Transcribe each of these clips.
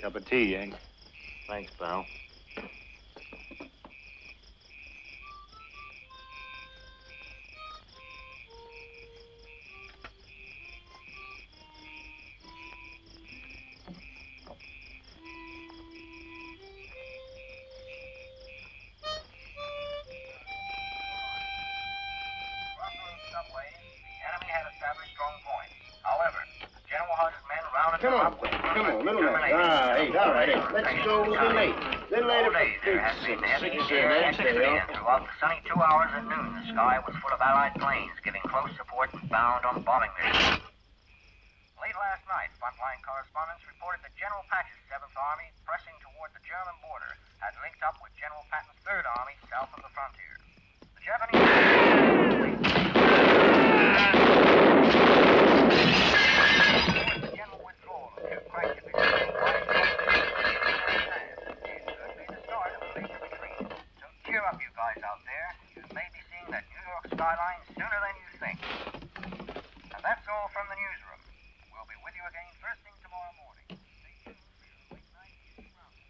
Cup of tea, Yank. Thanks, pal. Come on, little late. All right. Let's go a little late. Little later for There has been heavy air activity, and throughout the sunny 2 hours at noon, the sky was full of Allied planes giving close support and bound on bombing mission. Late last night, frontline correspondents reported that General Patch's 7th Army, pressing toward the German border, had linked up with General Patton's 3rd Army south of the frontier. The Japanese... Cheer up, you guys out there. You may be seeing that New York skyline sooner than you think. And that's all from the newsroom. We'll be with you again first thing tomorrow morning. Stay tuned for your late night news roundup.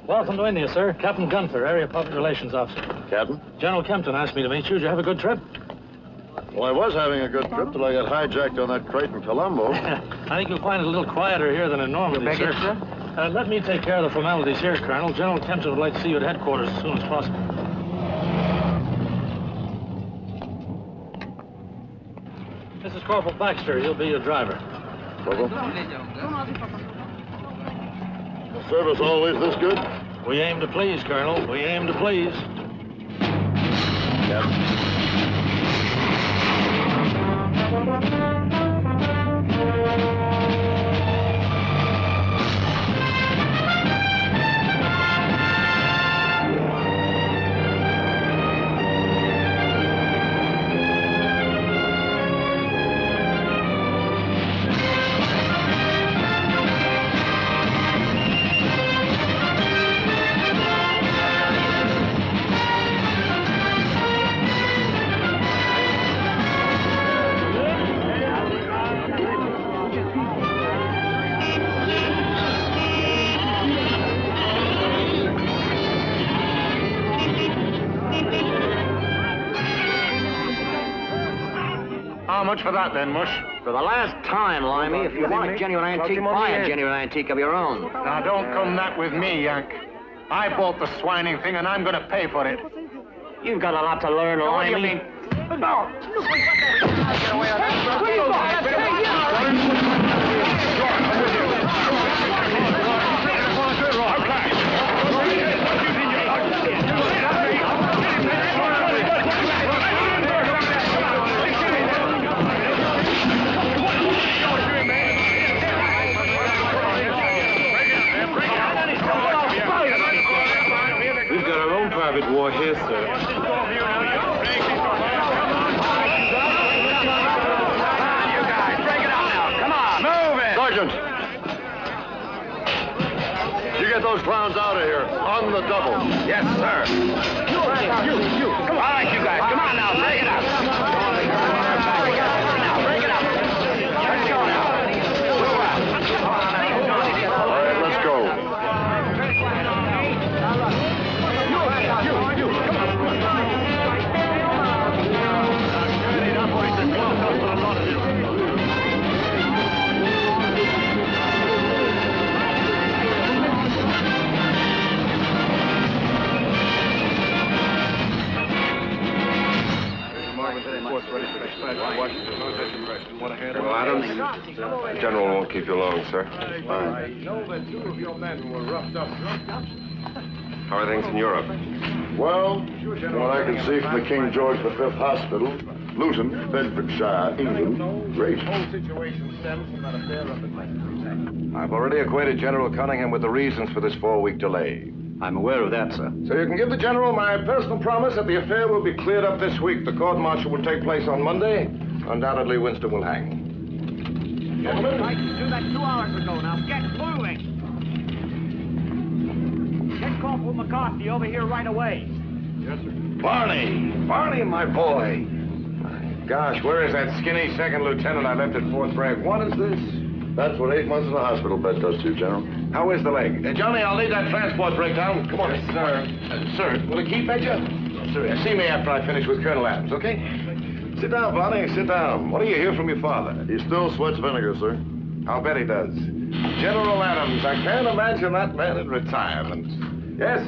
Welcome to India, sir. Captain Gunther, Area Public Relations Officer. Captain? General Kempton asked me to meet you. Did you have a good trip? Well, I was having a good trip till I got hijacked on that crate in Colombo. I think you'll find it a little quieter here than in Normandy, sir. Let me take care of the formalities here, Colonel. General Kempton would like to see you at headquarters as soon as possible. This is Corporal Baxter. He'll be your driver. Corporal? The service always this good? We aim to please, Colonel. We aim to please. Captain. how much for that then, Mush? For the last time, Limey, if you want a genuine antique, buy a genuine antique of your own. Now, don't come that with me, Yank. I bought the swining thing, and I'm going to pay for it. You've got a lot to learn, Limey. What do you mean? No! We've got our own private war here, sir. Sergeant! You get those clowns out of here, on the double. Yes, sir. You. Come on. All right, you guys. Come on now. Break it up. Break it up. Let's go now. All right, let's go. You. Come on. Well, Adams, the general won't keep you long, sir. Fine. I know that two of your men were roughed up. How are things in Europe? Well, from what I can see from the King George V Hospital, Luton, Bedfordshire, England, great. I've already acquainted General Cunningham with the reasons for this 4-week delay. I'm aware of that, sir. So you can give the General my personal promise that the affair will be cleared up this week. The court-martial will take place on Monday. Undoubtedly, Winston will hang. Gentlemen? I can do that 2 hours ago. Now get moving. Get Corporal McCarthy over here right away. Yes, sir. Barney, my boy. Gosh, where is that skinny second lieutenant I left at Fort Bragg? What is this? That's what 8 months in a hospital bed does to you, General. How is the leg? Johnny, I'll need that transport breakdown. Come on. Yes, sir. Sir, will it keep, Major? Yes, sir. See me after I finish with Colonel Adams, okay? Sit down, Barney, sit down. What do you hear from your father? He still sweats vinegar, sir. I'll bet he does. General Adams, I can't imagine that man in retirement. Yes?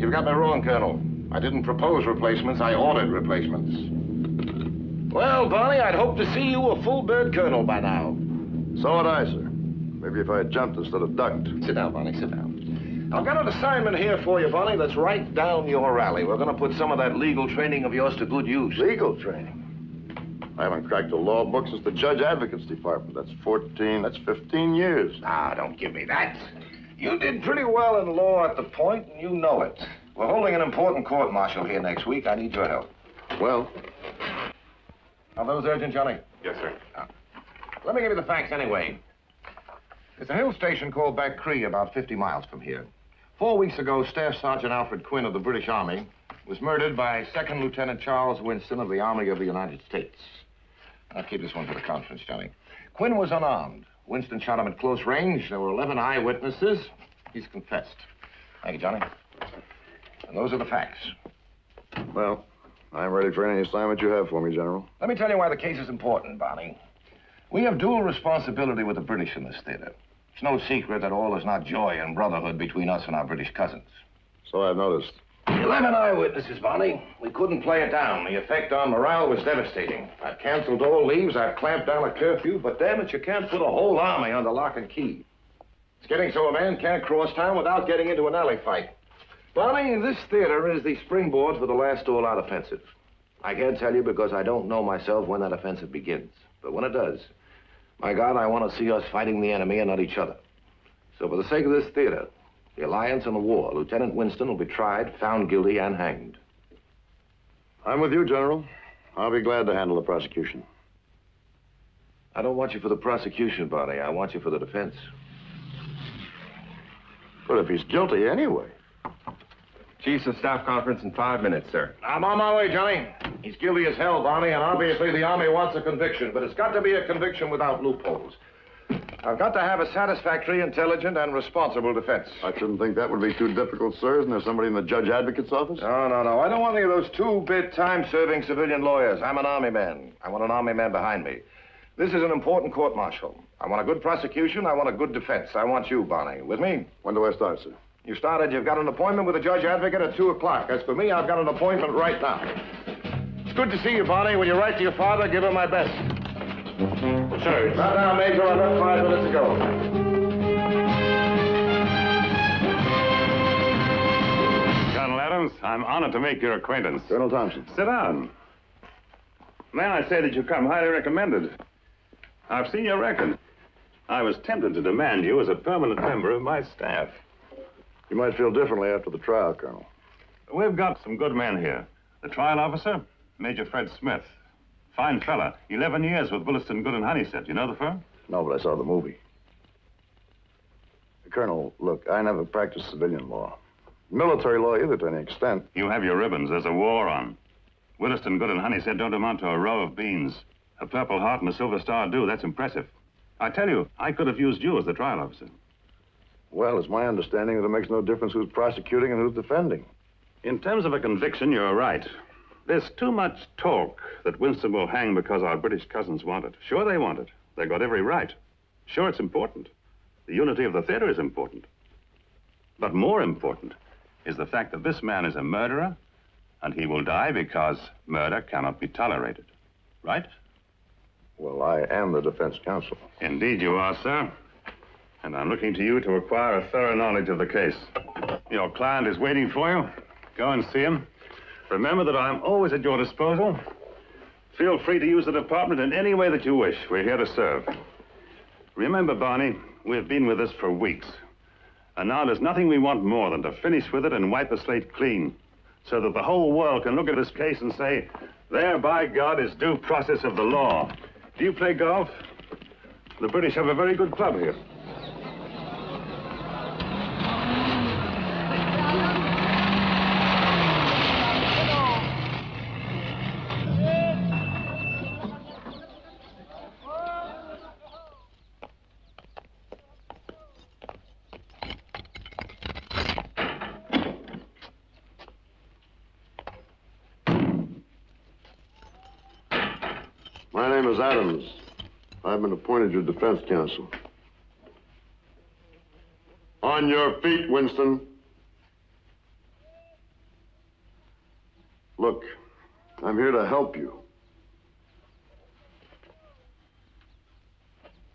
You've got me wrong, Colonel. I didn't propose replacements, I ordered replacements. Well, Barney, I'd hoped to see you a full-bird colonel by now. So had I, sir. Maybe if I had jumped instead of ducked. Sit down, Barney, sit down. I've got an assignment here for you, Barney, that's right down your alley. We're going to put some of that legal training of yours to good use. Legal training? I haven't cracked a law book since the Judge Advocate's Department. That's 15 years. Ah, don't give me that. You did pretty well in law at the point, and you know it. We're holding an important court-martial here next week. I need your help. Well? Are those urgent, Johnny? Yes, sir. Let me give you the facts anyway. There's a hill station called Back Cree about 50 miles from here. 4 weeks ago, Staff Sergeant Alfred Quinn of the British Army was murdered by Second Lieutenant Charles Winston of the Army of the United States. I'll keep this one for the conference, Johnny. Quinn was unarmed. Winston shot him at close range. There were 11 eyewitnesses. He's confessed. Thank you, Johnny. And those are the facts. Well, I'm ready for any assignment you have for me, General. Let me tell you why the case is important, Barney. We have dual responsibility with the British in this theater. It's no secret that all is not joy and brotherhood between us and our British cousins. So I've noticed. 11 eyewitnesses, Barney. We couldn't play it down. The effect on morale was devastating. I've canceled all leaves, I've clamped down a curfew, but damn it, you can't put a whole army under lock and key. It's getting so a man can't cross town without getting into an alley fight. Barney, this theater is the springboard for the last all-out offensive. I can't tell you because I don't know myself when that offensive begins. But when it does, my God, I want to see us fighting the enemy and not each other. So for the sake of this theater, the alliance and the war, Lieutenant Winston will be tried, found guilty, and hanged. I'm with you, General. I'll be glad to handle the prosecution. I don't want you for the prosecution, Barney. I want you for the defense. But if he's guilty anyway. Chiefs of Staff conference in 5 minutes, sir. I'm on my way, Johnny. He's guilty as hell, Barney, and obviously the Army wants a conviction, but it's got to be a conviction without loopholes. I've got to have a satisfactory, intelligent, and responsible defense. I shouldn't think that would be too difficult, sir. Isn't there somebody in the judge advocate's office? No. I don't want any of those two-bit, time-serving civilian lawyers. I'm an army man. I want an army man behind me. This is an important court-martial. I want a good prosecution. I want a good defense. I want you, Barney. With me? When do I start, sir? You started. You've got an appointment with the judge advocate at 2 o'clock. As for me, I've got an appointment right now. It's good to see you, Barney. When you write to your father, give him my best. Sir. Not now, Major. I left 5 minutes ago. Colonel Adams, I'm honored to make your acquaintance. Colonel Thompson. Sit down. May I say that you come highly recommended. I've seen your record. I was tempted to demand you as a permanent member of my staff. You might feel differently after the trial, Colonel. We've got some good men here. The trial officer, Major Fred Smith. Fine fella. 11 years with Williston, Good and Honeysett. You know the firm? No, but I saw the movie. Colonel, look, I never practiced civilian law. Military law either, to any extent. You have your ribbons. There's a war on. Williston, Good and Honeysett don't amount to a row of beans. A Purple Heart and a Silver Star do. That's impressive. I tell you, I could have used you as the trial officer. Well, it's my understanding that it makes no difference who's prosecuting and who's defending. In terms of a conviction, you're right. There's too much talk that Winston will hang because our British cousins want it. Sure, they want it. They've got every right. Sure, it's important. The unity of the theater is important. But more important is the fact that this man is a murderer, and he will die because murder cannot be tolerated. Right? Well, I am the defense counsel. Indeed you are, sir. And I'm looking to you to acquire a thorough knowledge of the case. Your client is waiting for you. Go and see him. Remember that I'm always at your disposal. Feel free to use the department in any way that you wish. We're here to serve. Remember, Barney, we've been with this for weeks. And now there's nothing we want more than to finish with it and wipe the slate clean, so that the whole world can look at this case and say, there, by God, is due process of the law. Do you play golf? The British have a very good club here. My name is Adams. I've been appointed your defense counsel. On your feet, Winston. Look, I'm here to help you.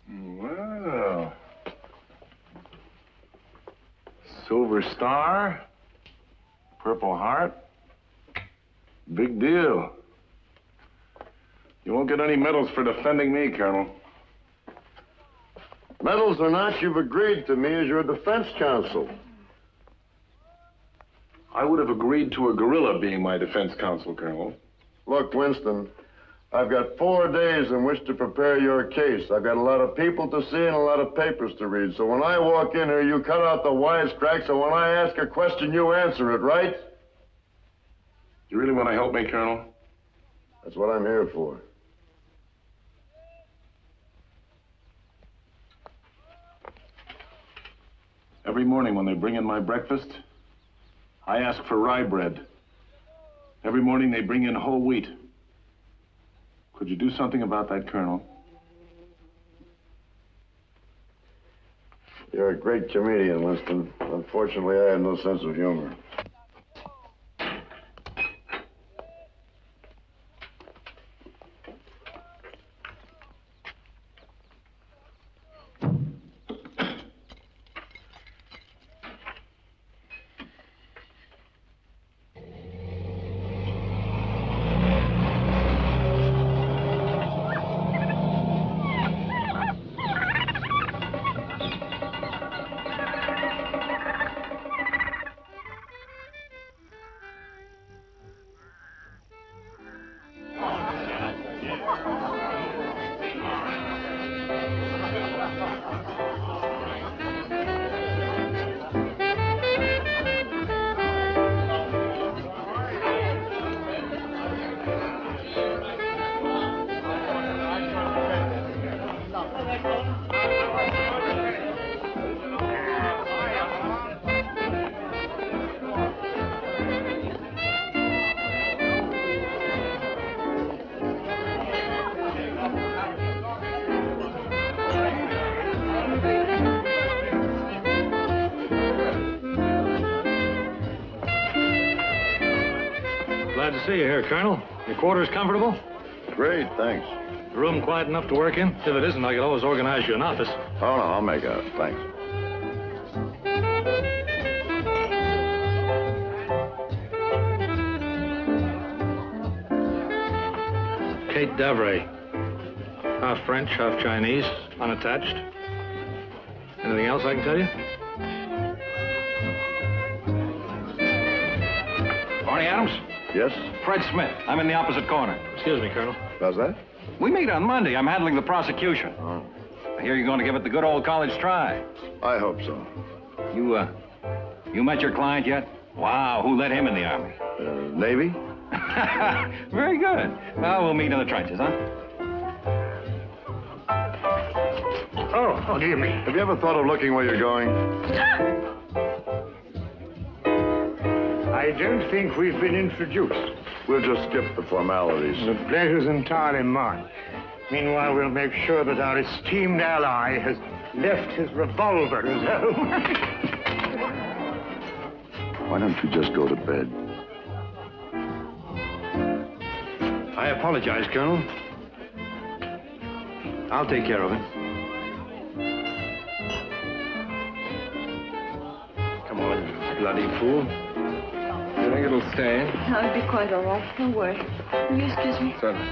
Well. Silver Star. Purple Heart. Big deal. You won't get any medals for defending me, Colonel. Medals or not, you've agreed to me as your defense counsel. I would have agreed to a gorilla being my defense counsel, Colonel. Look, Winston, I've got 4 days in which to prepare your case. I've got a lot of people to see and a lot of papers to read. So when I walk in here, you cut out the wisecracks, and when I ask a question, you answer it, right? You really want to help me, Colonel? That's what I'm here for. Every morning when they bring in my breakfast, I ask for rye bread. Every morning they bring in whole wheat. Could you do something about that, Colonel? You're a great comedian, Winston. Unfortunately, I have no sense of humor. see you here, Colonel. Your quarters comfortable? Great, thanks. The room quiet enough to work in? If it isn't, I could always organize you an office. Oh, no, I'll make out. Thanks. Kate Davray. Half French, half Chinese, unattached. Anything else I can tell you? Barney Adams? Yes? Fred Smith. I'm in the opposite corner. Excuse me, Colonel. How's that? We meet on Monday. I'm handling the prosecution. Oh, I hear you're going to give it the good old college try. I hope so. You met your client yet? Wow, who let him in the Army? Navy? Very good. Well, we'll meet in the trenches, huh? Oh, dear me. Have you ever thought of looking where you're going? I don't think we've been introduced. We'll just skip the formalities. The pleasure's entirely mine. Meanwhile, we'll make sure that our esteemed ally has left his revolver at home. Why don't you just go to bed? I apologize, Colonel. I'll take care of it. Come on, you bloody fool. You think it'll stay? No, it'll be quite all right. Don't worry. Will you excuse me? Certainly.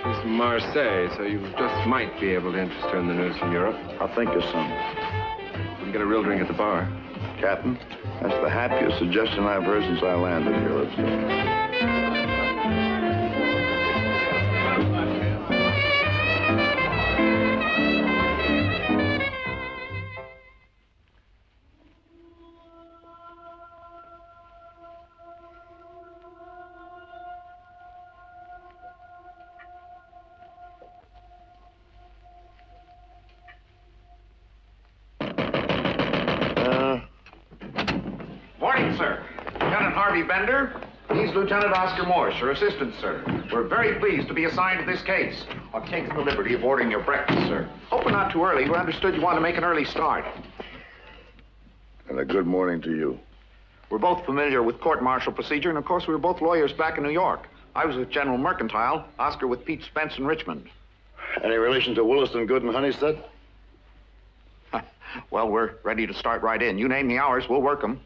She's from Marseille, so you just might be able to interest her in the news from Europe. I'll think of some. We can get a real drink at the bar. Captain, that's the happiest suggestion I've heard since I landed here. Let's go. Morning, sir. Lieutenant Harvey Bender. He's Lieutenant Oscar Morse, your assistant, sir. We're very pleased to be assigned to this case. I've taken the liberty of ordering your breakfast, sir. Hope we're not too early. We understood you wanted to make an early start. And a good morning to you. We're both familiar with court-martial procedure, and of course we were both lawyers back in New York. I was with General Mercantile, Oscar with Pete Spence in Richmond. Any relation to Williston Good and Honeysted? Well, we're ready to start right in. You name the hours, we'll work them.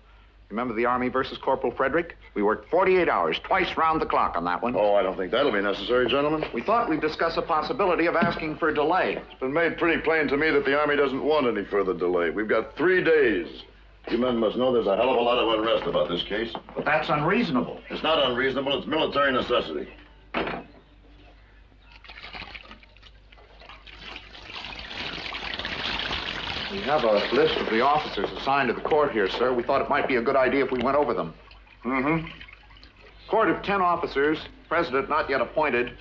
Remember the Army versus Corporal Frederick? We worked 48 hours, twice round the clock on that one. Oh, I don't think that'll be necessary, gentlemen. We thought we'd discuss a possibility of asking for a delay. It's been made pretty plain to me that the Army doesn't want any further delay. We've got 3 days. You men must know there's a hell of a lot of unrest about this case. But that's unreasonable. It's not unreasonable, it's military necessity. We have a list of the officers assigned to the court here, sir. We thought it might be a good idea if we went over them. Mm-hmm. Court of 10 officers, president not yet appointed,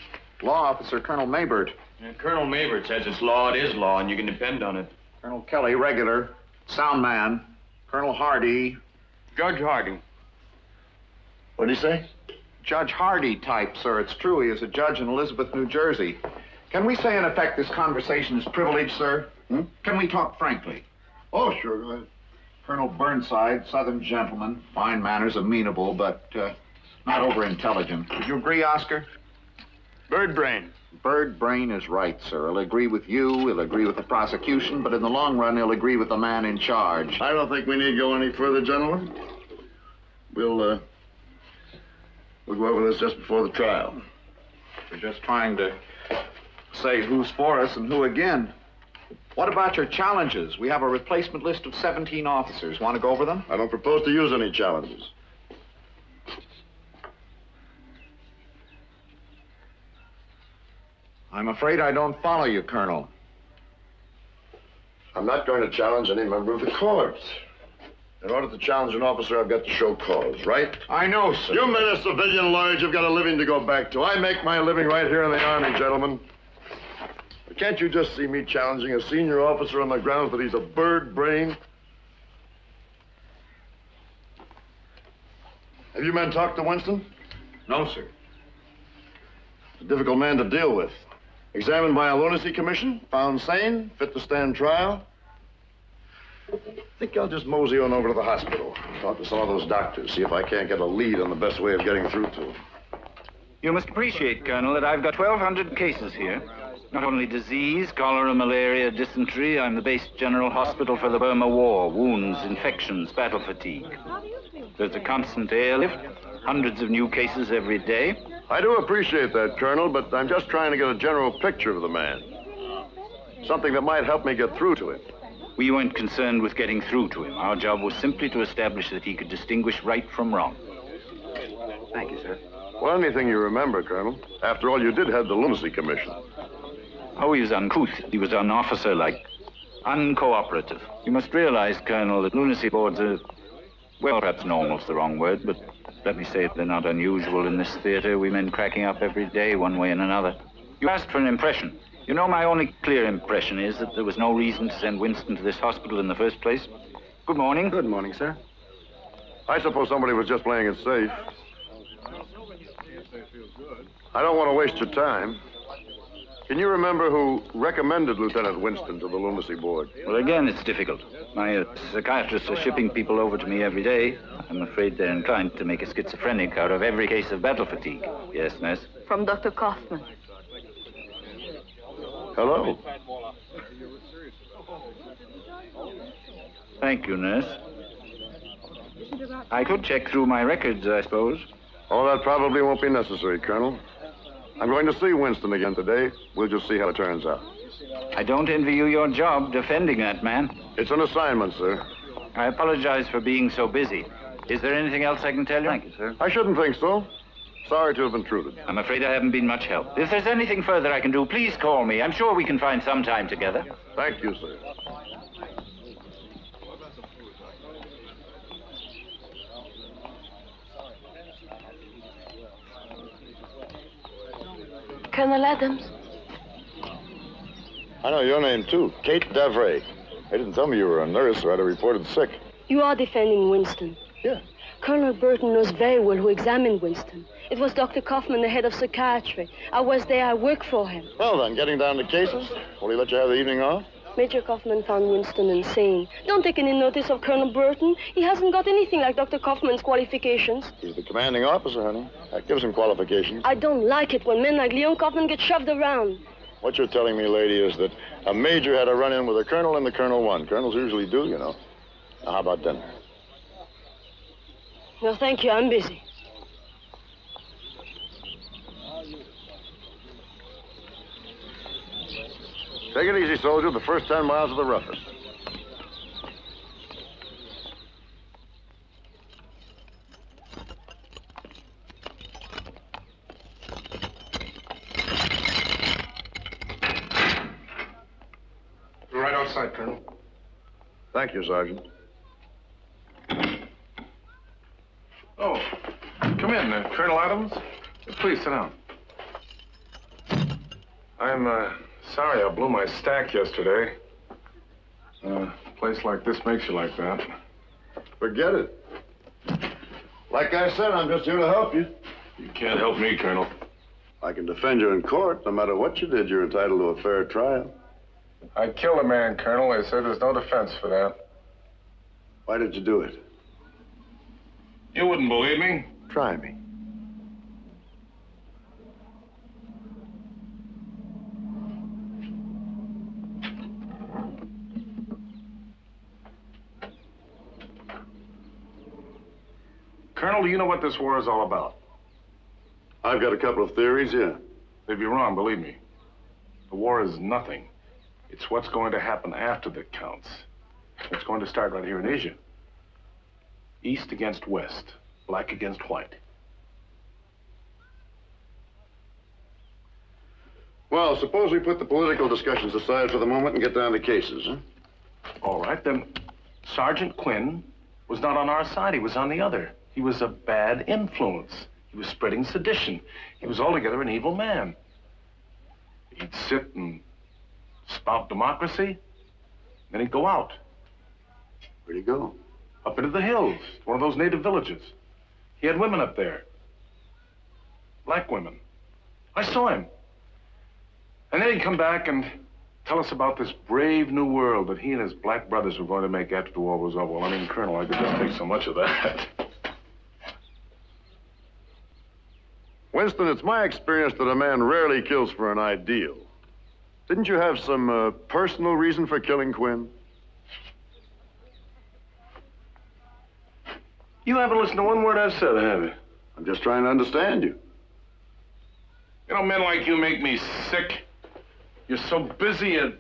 law officer Colonel Maybert. Colonel Maybert says it's law, it is law, and you can depend on it. Colonel Kelly, regular, sound man. Colonel Hardy. Judge Hardy. What'd he say? Judge Hardy type, sir. It's true, he is a judge in Elizabeth, New Jersey. Can we say, in effect, this conversation is privileged, sir? Can we talk frankly? Oh, sure, go ahead. Colonel Burnside, Southern gentleman, fine manners, amenable, but not over-intelligent. Would you agree, Oscar? Bird brain. Bird brain is right, sir. He'll agree with you, he'll agree with the prosecution, but in the long run, he'll agree with the man in charge. I don't think we need to go any further, gentlemen. We'll go over this just before the trial. We're just trying to say who's for us and who again. What about your challenges? We have a replacement list of 17 officers. Want to go over them? I don't propose to use any challenges. I'm afraid I don't follow you, Colonel. I'm not going to challenge any member of the court. In order to challenge an officer, I've got to show cause, right? I know, sir. You men are civilian lawyers. You've got a living to go back to. I make my living right here in the Army, gentlemen. But can't you just see me challenging a senior officer on the grounds that he's a bird brain? Have you men talked to Winston? No, sir. He's a difficult man to deal with. Examined by a lunacy commission, found sane, fit to stand trial. I think I'll just mosey on over to the hospital. Talk to some of those doctors, see if I can't get a lead on the best way of getting through to them. You must appreciate, Colonel, that I've got 1,200 cases here. Not only disease, cholera, malaria, dysentery. I'm the base general hospital for the Burma War, wounds, infections, battle fatigue. There's a constant airlift, hundreds of new cases every day. I do appreciate that, Colonel, but I'm just trying to get a general picture of the man. Something that might help me get through to him. We weren't concerned with getting through to him. Our job was simply to establish that he could distinguish right from wrong. Thank you, sir. Well, anything you remember, Colonel. After all, you did head the Lunacy Commission. Oh, he was uncouth. He was unofficer-like, uncooperative. You must realize, Colonel, that lunacy boards are, well, perhaps normal's the wrong word, but let me say it, they're not unusual in this theater. We men cracking up every day, one way and another. You asked for an impression. You know, my only clear impression is that there was no reason to send Winston to this hospital in the first place. Good morning. Good morning, sir. I suppose somebody was just playing it safe. I don't want to waste your time. Can you remember who recommended Lieutenant Winston to the Lunacy Board? Well, again, it's difficult. My psychiatrists are shipping people over to me every day. I'm afraid they're inclined to make a schizophrenic out of every case of battle fatigue. Yes, nurse? From Dr. Kaufman. Hello. Thank you, nurse. I could check through my records, I suppose. Oh, that probably won't be necessary, Colonel. I'm going to see Winston again today. We'll just see how it turns out. I don't envy you your job defending that man. It's an assignment, sir. I apologize for being so busy. Is there anything else I can tell you? Thank you, sir. I shouldn't think so. Sorry to have intruded. I'm afraid I haven't been much help. If there's anything further I can do, please call me. I'm sure we can find some time together. Thank you, sir. Colonel Adams. I know your name, too. Kate Davray. They didn't tell me you were a nurse, or I'd have reported sick. You are defending Winston. Yeah. Colonel Burton knows very well who examined Winston. It was Dr. Kaufman, the head of psychiatry. I was there. I worked for him. Well, then, getting down to cases, will he let you have the evening off? Major Kaufman found Winston insane. Don't take any notice of Colonel Burton. He hasn't got anything like Dr. Kaufman's qualifications. He's the commanding officer, honey. That gives him qualifications. I don't like it when men like Leon Kaufman get shoved around. What you're telling me, lady, is that a major had a run-in with a colonel and the colonel won. Colonels usually do, you know. Now, how about dinner? No, thank you. I'm busy. Take it easy, soldier. The first 10 miles are the roughest. Right outside, Colonel. Thank you, Sergeant. Oh, come in, Colonel Adams. Please sit down. I'm sorry I blew my stack yesterday. A place like this makes you like that. Forget it. Like I said, I'm just here to help you. You can't help me, Colonel. I can defend you in court. No matter what you did, you're entitled to a fair trial. I killed a man, Colonel. They said there's no defense for that. Why did you do it? You wouldn't believe me. Try me. Colonel, do you know what this war is all about? I've got a couple of theories, yeah. They'd be wrong, believe me. The war is nothing. It's what's going to happen after that counts. It's going to start right here in Asia. East against west, black against white. Well, suppose we put the political discussions aside for the moment and get down to cases, huh? All right, then Sergeant Quinn was not on our side. He was on the other. He was a bad influence. He was spreading sedition. He was altogether an evil man. He'd sit and spout democracy, then he'd go out. Where'd he go? Up into the hills, one of those native villages. He had women up there. Black women. I saw him. And then he'd come back and Tell us about this brave new world that he and his black brothers were going to make after the war was over. Well, I mean, Colonel, I could just take so much of that. Winston, it's my experience that a man rarely kills for an ideal. Didn't you have some personal reason for killing Quinn? You haven't listened to one word I've said, have you? I'm just trying to understand you. You know, men like you make me sick. You're so busy at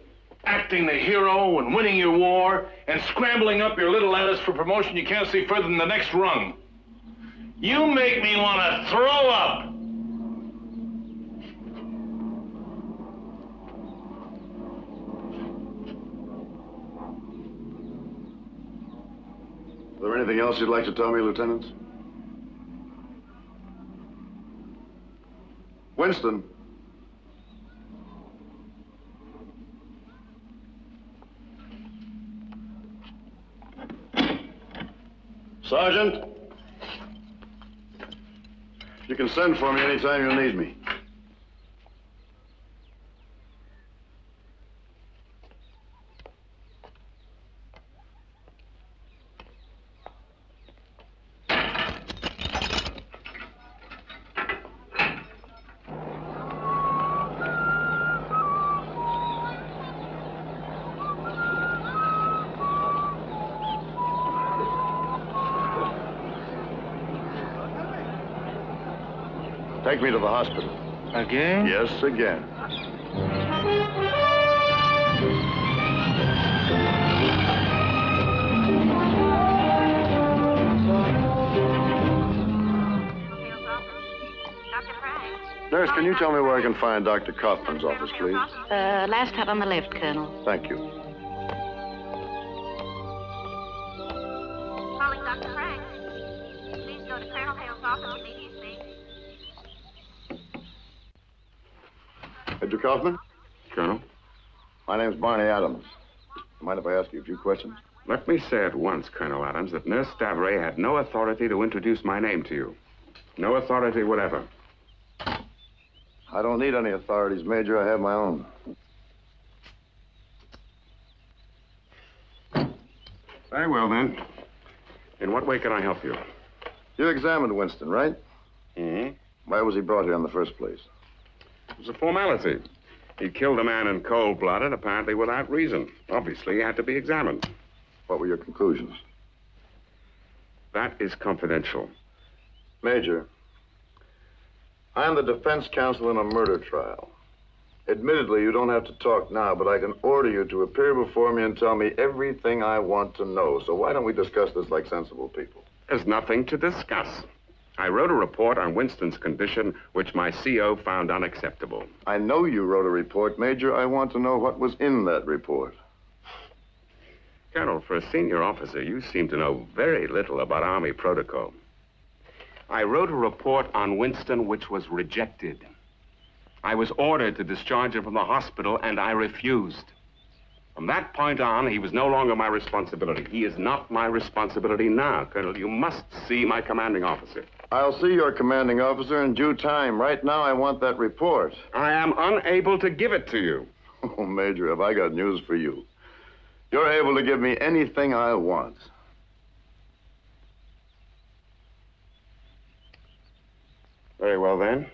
acting the hero and winning your war and scrambling up your little ladders for promotion you can't see further than the next rung. You make me want to throw up. Is there anything else you'd like to tell me, Lieutenant? Winston. Sergeant. You can send for me anytime you need me. Take me to the hospital. Again? Yes, again. Nurse, can you tell me where I can find Dr. Kaufman's office, please? Last hut on the left, Colonel. Thank you. Calling Dr. Frank. Please go to Colonel Hale's office immediately. Major Kaufman? Colonel? My name's Barney Adams. Mind if I ask you a few questions? Let me say at once, Colonel Adams, that Nurse Davray had no authority to introduce my name to you. No authority whatever. I don't need any authorities, Major. I have my own. Very well, then. In what way can I help you? You examined Winston, right? Mm-hmm. Why was he brought here in the first place? It was a formality. He killed a man in cold-blooded, apparently without reason. Obviously, he had to be examined. What were your conclusions? That is confidential. Major, I am the defense counsel in a murder trial. Admittedly, you don't have to talk now, but I can order you to appear before me and tell me everything I want to know. So why don't we discuss this like sensible people? There's nothing to discuss. I wrote a report on Winston's condition, which my CO found unacceptable. I know you wrote a report, Major. I want to know what was in that report. Colonel, for a senior officer, you seem to know very little about Army protocol. I wrote a report on Winston which was rejected. I was ordered to discharge him from the hospital, and I refused. From that point on, he was no longer my responsibility. He is not my responsibility now, Colonel. You must see my commanding officer. I'll see your commanding officer in due time. Right now, I want that report. I am unable to give it to you. Oh, Major, have I got news for you. You're able to give me anything I want. Very well, then.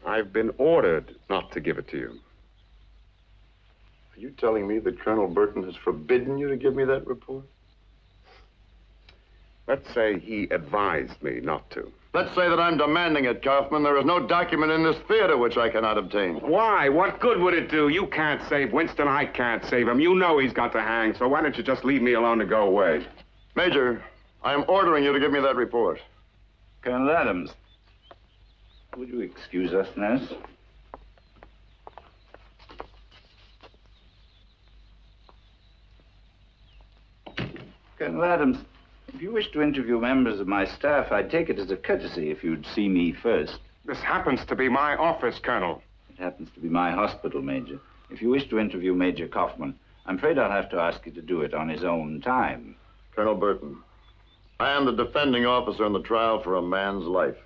I've been ordered not to give it to you. Are you telling me that Colonel Burton has forbidden you to give me that report? Let's say he advised me not to. Let's say that I'm demanding it, Kaufman. There is no document in this theater which I cannot obtain. Why? What good would it do? You can't save Winston. I can't save him. You know he's got to hang, so why don't you just leave me alone and go away? Major, I am ordering you to give me that report. Colonel Adams, would you excuse us, nurse? Colonel Adams, if you wish to interview members of my staff, I'd take it as a courtesy if you'd see me first. This happens to be my office, Colonel. It happens to be my hospital, Major. If you wish to interview Major Kaufman, I'm afraid I'll have to ask you to do it on his own time. Colonel Burton, I am the defending officer in the trial for a man's life.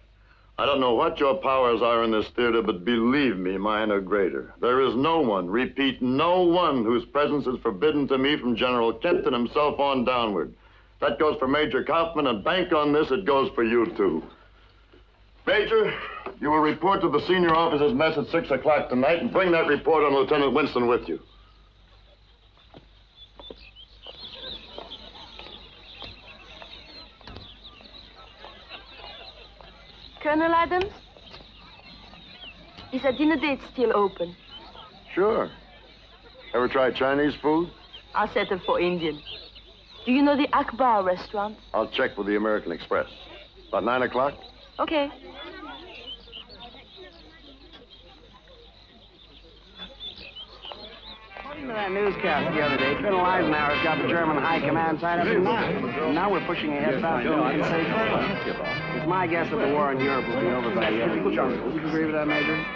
I don't know what your powers are in this theater, but believe me, mine are greater. There is no one, repeat, no one whose presence is forbidden to me from General Kempton himself on downward. That goes for Major Kaufman, and bank on this, it goes for you, too. Major, you will report to the senior officers' mess at 6 o'clock tonight, and bring that report on Lieutenant Winston with you. Colonel Adams? Is that dinner date still open? Sure. Ever try Chinese food? I'll settle for Indian. Do you know the Akbar restaurant? I'll check with the American Express. About 9 o'clock? Okay. According to that newscast the other day, Colonel Eisenhower's got the German high command tied up in knots. Now we're pushing ahead about until we can save Trevor. It's my guess that the war in Europe will be over by the end of the year. Would you agree with that, Major?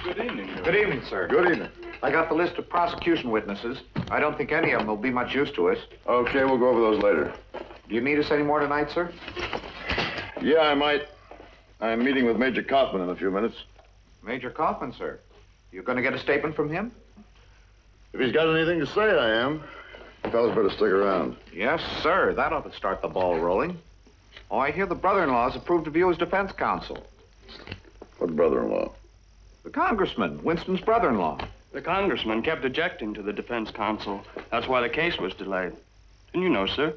Good evening. Good evening, sir. Good evening. I got the list of prosecution witnesses. I don't think any of them will be much use to us. Okay, we'll go over those later. Do you need us any more tonight, sir? Yeah, I might. I'm meeting with Major Kaufman in a few minutes. Major Kaufman, sir. You going to get a statement from him? If he's got anything to say, I am. You fellas better stick around. Yes, sir. That ought to start the ball rolling. Oh, I hear the brother-in-law's approved of you as defense counsel. What brother-in-law? The congressman, Winston's brother-in-law. The congressman kept objecting to the defense counsel. That's why the case was delayed. And you know, sir,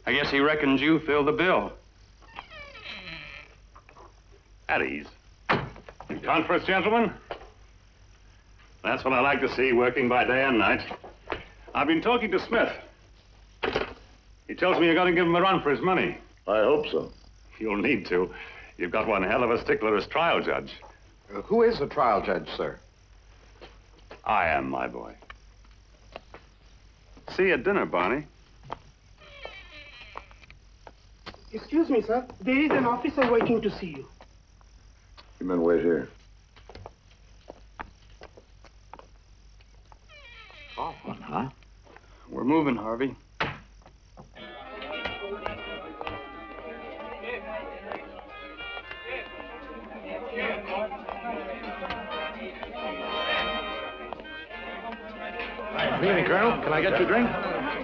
I guess he reckons you filled the bill. At ease. Conference, gentlemen? That's what I like to see, working by day and night. I've been talking to Smith. He tells me you're going to give him a run for his money. I hope so. You'll need to. You've got one hell of a stickler as trial judge. Who is the trial judge, sir? I am, my boy. See you at dinner, Barney. Excuse me, sir. There is an officer waiting to see you. You men wait here. Kaufman, huh? We're moving, Harvey. Good evening, Colonel. Can I get you a drink?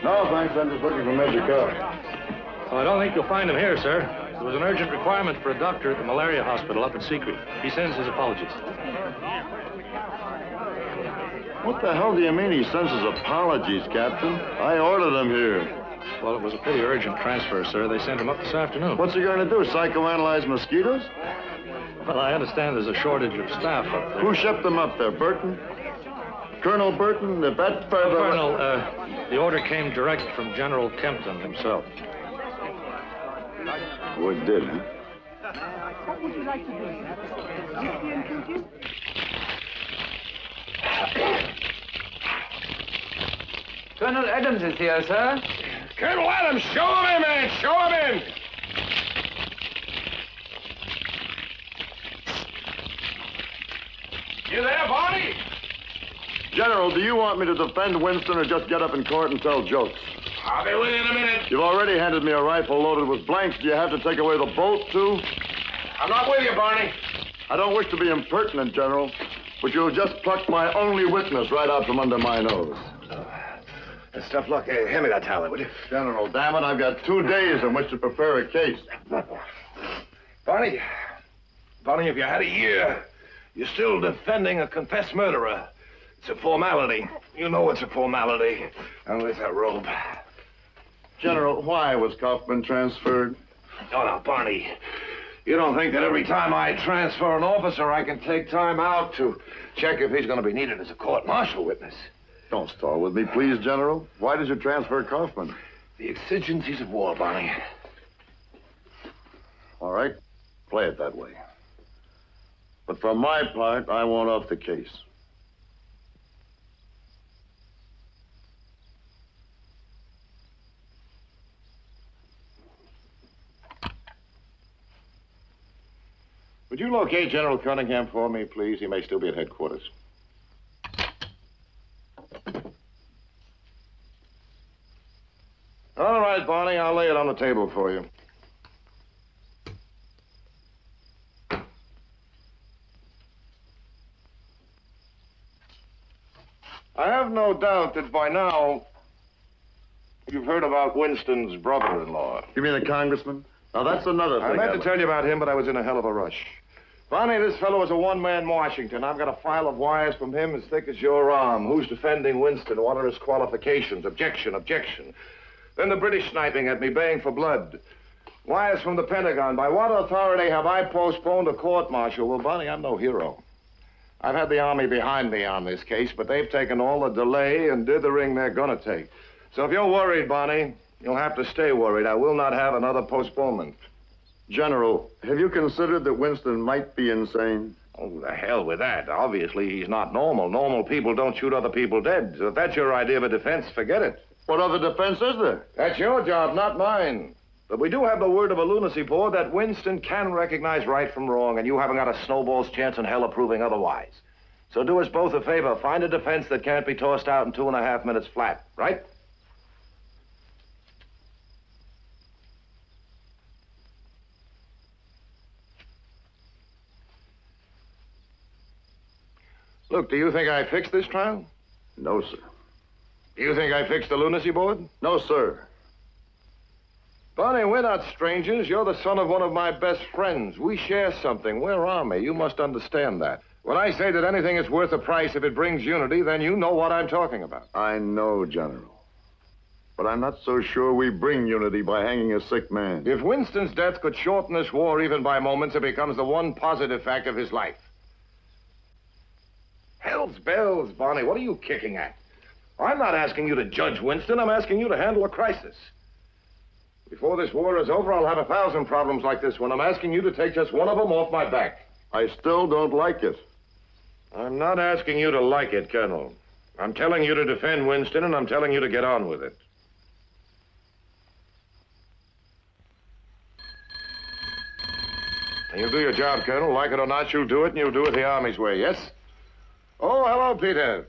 No, thanks. I'm just looking for Major Kaufman. Well, I don't think you'll find him here, sir. There was an urgent requirement for a doctor at the malaria hospital up in Secret. He sends his apologies. What the hell do you mean he sends his apologies, Captain? I ordered him here. Well, it was a pretty urgent transfer, sir. They sent him up this afternoon. What's he going to do, psychoanalyze mosquitoes? Well, I understand there's a shortage of staff up there. Who shipped them up there, Burton? Colonel Burton, the vet for the... Colonel, the order came direct from General Kempton himself. Oh, it did, huh? What would you like to do, sir? Whiskey and cookies? Colonel Adams is here, sir. Colonel Adams, show him in, man! Show him in! You there, Barney? General, do you want me to defend Winston or just get up in court and tell jokes? I'll be with you in a minute. You've already handed me a rifle loaded with blanks. Do you have to take away the bolt, too? I'm not with you, Barney. I don't wish to be impertinent, General, but you've just plucked my only witness right out from under my nose. That's tough luck. Hey, hand me that towel, will you? General, damn it, I've got 2 days in which to prepare a case. Barney, if you had a year, you're still defending a confessed murderer. It's a formality. You know it's a formality. And with that robe. General, why was Kaufman transferred? Oh, now, Barney, you don't think that every time I transfer an officer, I can take time out to check if he's going to be needed as a court-martial witness? Don't stall with me, please, General. Why did you transfer Kaufman? The exigencies of war, Barney. All right, play it that way. But for my part, I want off the case. Would you locate General Cunningham for me, please? He may still be at headquarters. Barney. I'll lay it on the table for you. I have no doubt that by now you've heard about Winston's brother-in-law. You mean the congressman? Now, that's another thing. I meant to tell you about him, but I was in a hell of a rush. Barney, this fellow is a one-man Washington. I've got a file of wires from him as thick as your arm. Who's defending Winston? What are his qualifications? Objection, objection. Then the British sniping at me, baying for blood. Wires from the Pentagon. By what authority have I postponed a court-martial? Well, Barney, I'm no hero. I've had the Army behind me on this case, but they've taken all the delay and dithering they're gonna take. So if you're worried, Barney, you'll have to stay worried. I will not have another postponement. General, have you considered that Winston might be insane? Oh, the hell with that. Obviously, he's not normal. Normal people don't shoot other people dead. So if that's your idea of a defense, forget it. What other defense is there? That's your job, not mine. But we do have the word of a lunacy board that Winston can recognize right from wrong, and you haven't got a snowball's chance in hell of proving otherwise. So do us both a favor. Find a defense that can't be tossed out in 2.5 minutes flat, right? Look, do you think I fixed this trial? No, sir. Do you think I fixed the lunacy board? No, sir. Barney, we're not strangers. You're the son of one of my best friends. We share something. We're Army. You must understand that. When I say that anything is worth a price if it brings unity, then you know what I'm talking about. I know, General. But I'm not so sure we bring unity by hanging a sick man. If Winston's death could shorten this war even by moments, it becomes the one positive fact of his life. Hell's bells, Barney. What are you kicking at? I'm not asking you to judge Winston. I'm asking you to handle a crisis. Before this war is over, I'll have 1,000 problems like this one. I'm asking you to take just one of them off my back. I still don't like it. I'm not asking you to like it, Colonel. I'm telling you to defend Winston, and I'm telling you to get on with it. And you'll do your job, Colonel. Like it or not, you'll do it, and you'll do it the Army's way, yes? Oh, hello, Peter.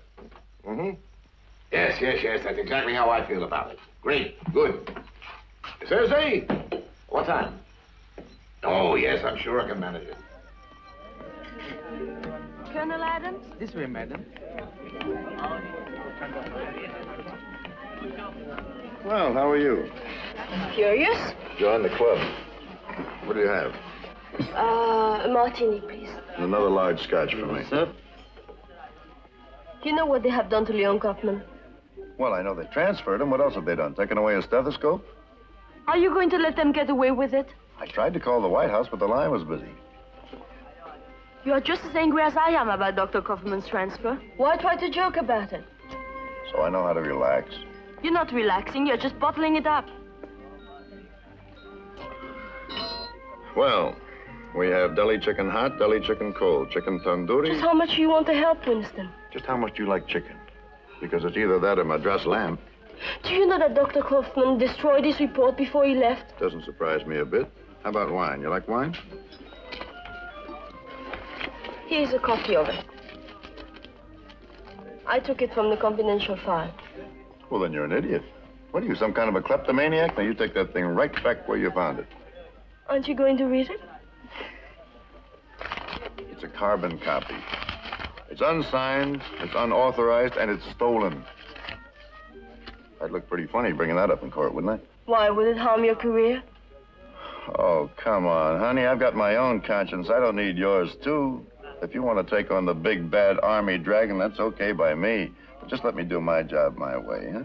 Mm-hmm. Yes. That's exactly how I feel about it. Great. Good. Thursday? What time? Oh, yes, I'm sure I can manage it. Colonel Adams? This way, madam. Well, how are you? Curious? Join the club. What do you have? A martini, please. And another large scotch for me. Sir? Do you know what they have done to Leon Kaufman? Well, I know they transferred him. What else have they done? Taken away his stethoscope? Are you going to let them get away with it? I tried to call the White House, but the line was busy. You are just as angry as I am about Dr. Kaufman's transfer. Why try to joke about it? So I know how to relax. You're not relaxing, you're just bottling it up. Well, we have deli chicken hot, deli chicken cold, chicken tandoori. Just how much do you want to help, Winston? Just how much do you like chicken? Because it's either that or Madras lamb. Do you know that Dr. Kaufman destroyed his report before he left? Doesn't surprise me a bit. How about wine? You like wine? Here's a copy of it. I took it from the confidential file. Well, then you're an idiot. What are you, some kind of a kleptomaniac? Now, you take that thing right back where you found it. Aren't you going to read it? It's a carbon copy. It's unsigned, it's unauthorized, and it's stolen. I'd look pretty funny bringing that up in court, wouldn't I? Why, would it harm your career? Oh, come on, honey. I've got my own conscience. I don't need yours, too. If you want to take on the big, bad Army dragon, that's okay by me. But just let me do my job my way, huh?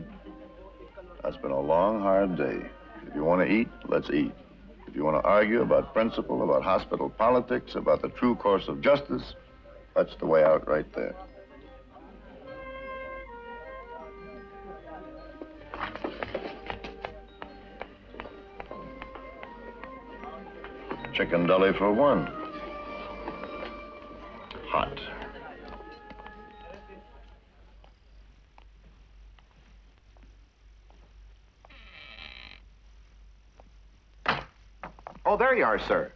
It's been a long, hard day. If you want to eat, let's eat. If you want to argue about principle, about hospital politics, about the true course of justice, that's the way out right there. Chicken deli for one. Hot. Oh, there you are, sir.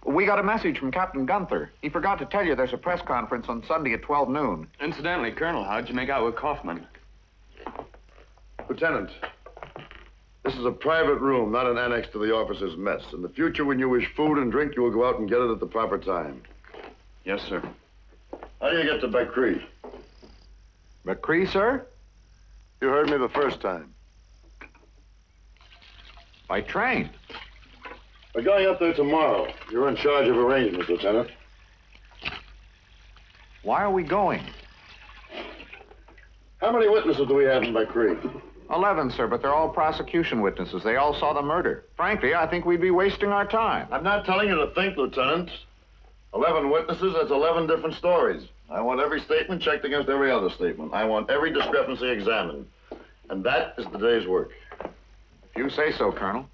We got a message from Captain Gunther. He forgot to tell you there's a press conference on Sunday at 12 noon. Incidentally, Colonel, how'd you make out with Kaufman? Lieutenant, This is a private room, not an annex to the officer's mess. In the future, when you wish food and drink, you will go out and get it at the proper time. Yes, sir. How do you get to Becree? McCree, sir? You heard me the first time. By train. We're going up there tomorrow. You're in charge of arrangements, Lieutenant. Why are we going? How many witnesses do we have in Becree? 11, sir, but they're all prosecution witnesses. They all saw the murder. Frankly, I think we'd be wasting our time. I'm not telling you to think, Lieutenant. 11 witnesses, that's 11 different stories. I want every statement checked against every other statement. I want every discrepancy examined. And that is the day's work. If you say so, Colonel.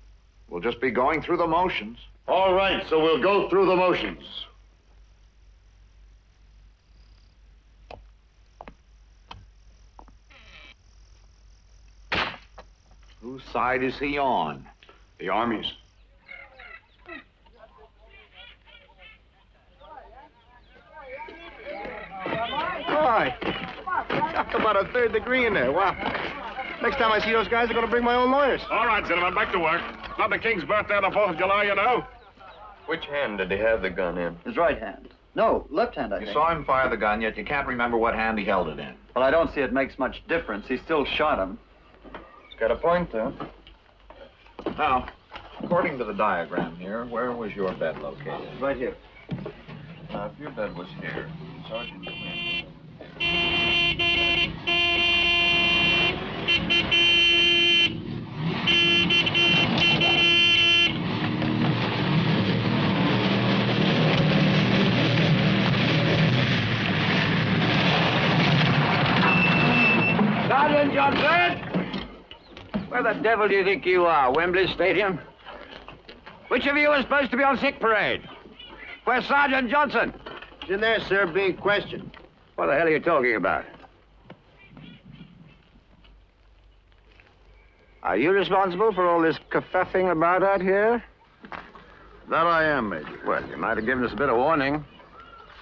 We'll just be going through the motions. All right, so we'll go through the motions. Whose side is he on? The Army's. Boy, talk about a third degree in there. Wow. Next time I see those guys, I'm going to bring my own lawyers. All right, gentlemen, back to work. It's not the King's birthday on the 4th of July, you know. Which hand did he have the gun in? His right hand. No, left hand, I think. You saw him fire the gun, yet you can't remember what hand he held it in. Well, I don't see it makes much difference. He still shot him. He's got a point, though. Now, according to the diagram here, where was your bed located? Right here. Now, if your bed was here, Sergeant Quinn. Sergeant Johnson! Where the devil do you think you are? Wembley Stadium? Which of you is supposed to be on sick parade? Where's Sergeant Johnson? He's in there, sir, being questioned. What the hell are you talking about? Are you responsible for all this kerfuffing about out here? That I am, Major. Well, you might have given us a bit of warning.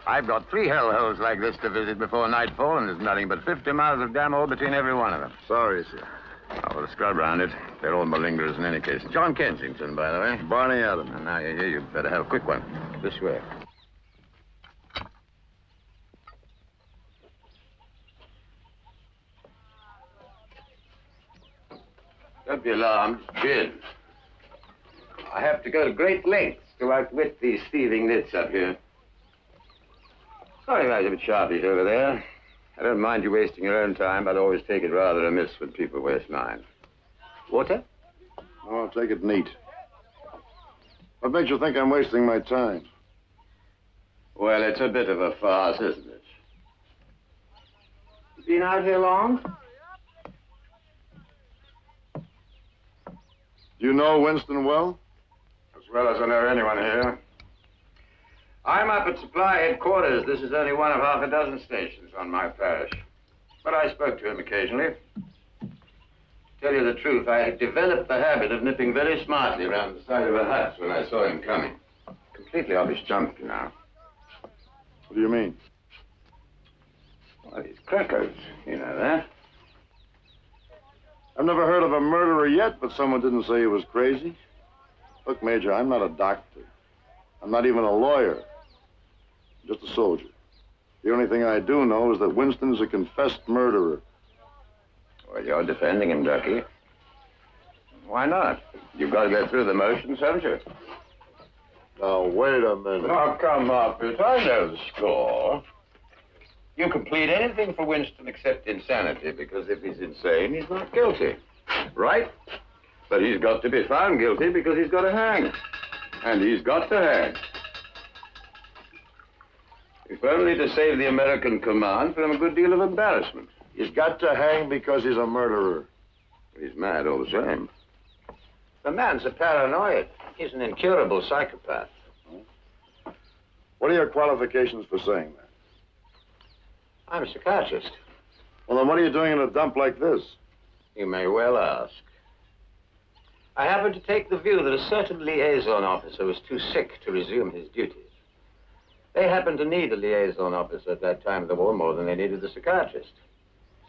I've got 3 hellholes like this to visit before nightfall, and there's nothing but 50 miles of damn hole between every one of them. Sorry, sir. Oh, well, scrub round it. They're all malingerers in any case. John Kensington, by the way. Barney Adams. And now you're here, you'd better have a quick one. This way. Don't be alarmed. Jim. I have to go to great lengths to outwit these thieving nits up here. Sorry if I was a bit sharpish over there. I don't mind you wasting your own time, but I always take it rather amiss when people waste mine. Water? Oh, I'll take it neat. What makes you think I'm wasting my time? Well, it's a bit of a farce, isn't it? Been out here long? Do you know Winston well? As well as I know anyone here. I'm up at supply headquarters. This is only one of half a dozen stations on my parish. But I spoke to him occasionally. To tell you the truth, I had developed the habit of nipping very smartly around the side of a hut when I saw him coming. Completely off his jump, you know. What do you mean? Well, he's crackers. You know that. I've never heard of a murderer yet, but someone didn't say he was crazy. Look, Major, I'm not a doctor. I'm not even a lawyer. I'm just a soldier. The only thing I do know is that Winston is a confessed murderer. Well, you're defending him, Ducky. Why not? You've got to go through the motions, haven't you? Now, wait a minute. Oh, come up, it. I know the score. You can plead anything for Winston except insanity, because if he's insane, he's not guilty. Right? But he's got to be found guilty because he's got to hang. And he's got to hang. If only to save the American command from a good deal of embarrassment. He's got to hang because he's a murderer. He's mad all the same. The man's a paranoid. He's an incurable psychopath. What are your qualifications for saying that? I'm a psychiatrist. Well, then what are you doing in a dump like this? You may well ask. I happen to take the view that a certain liaison officer was too sick to resume his duties. They happened to need a liaison officer at that time of the war more than they needed the psychiatrist.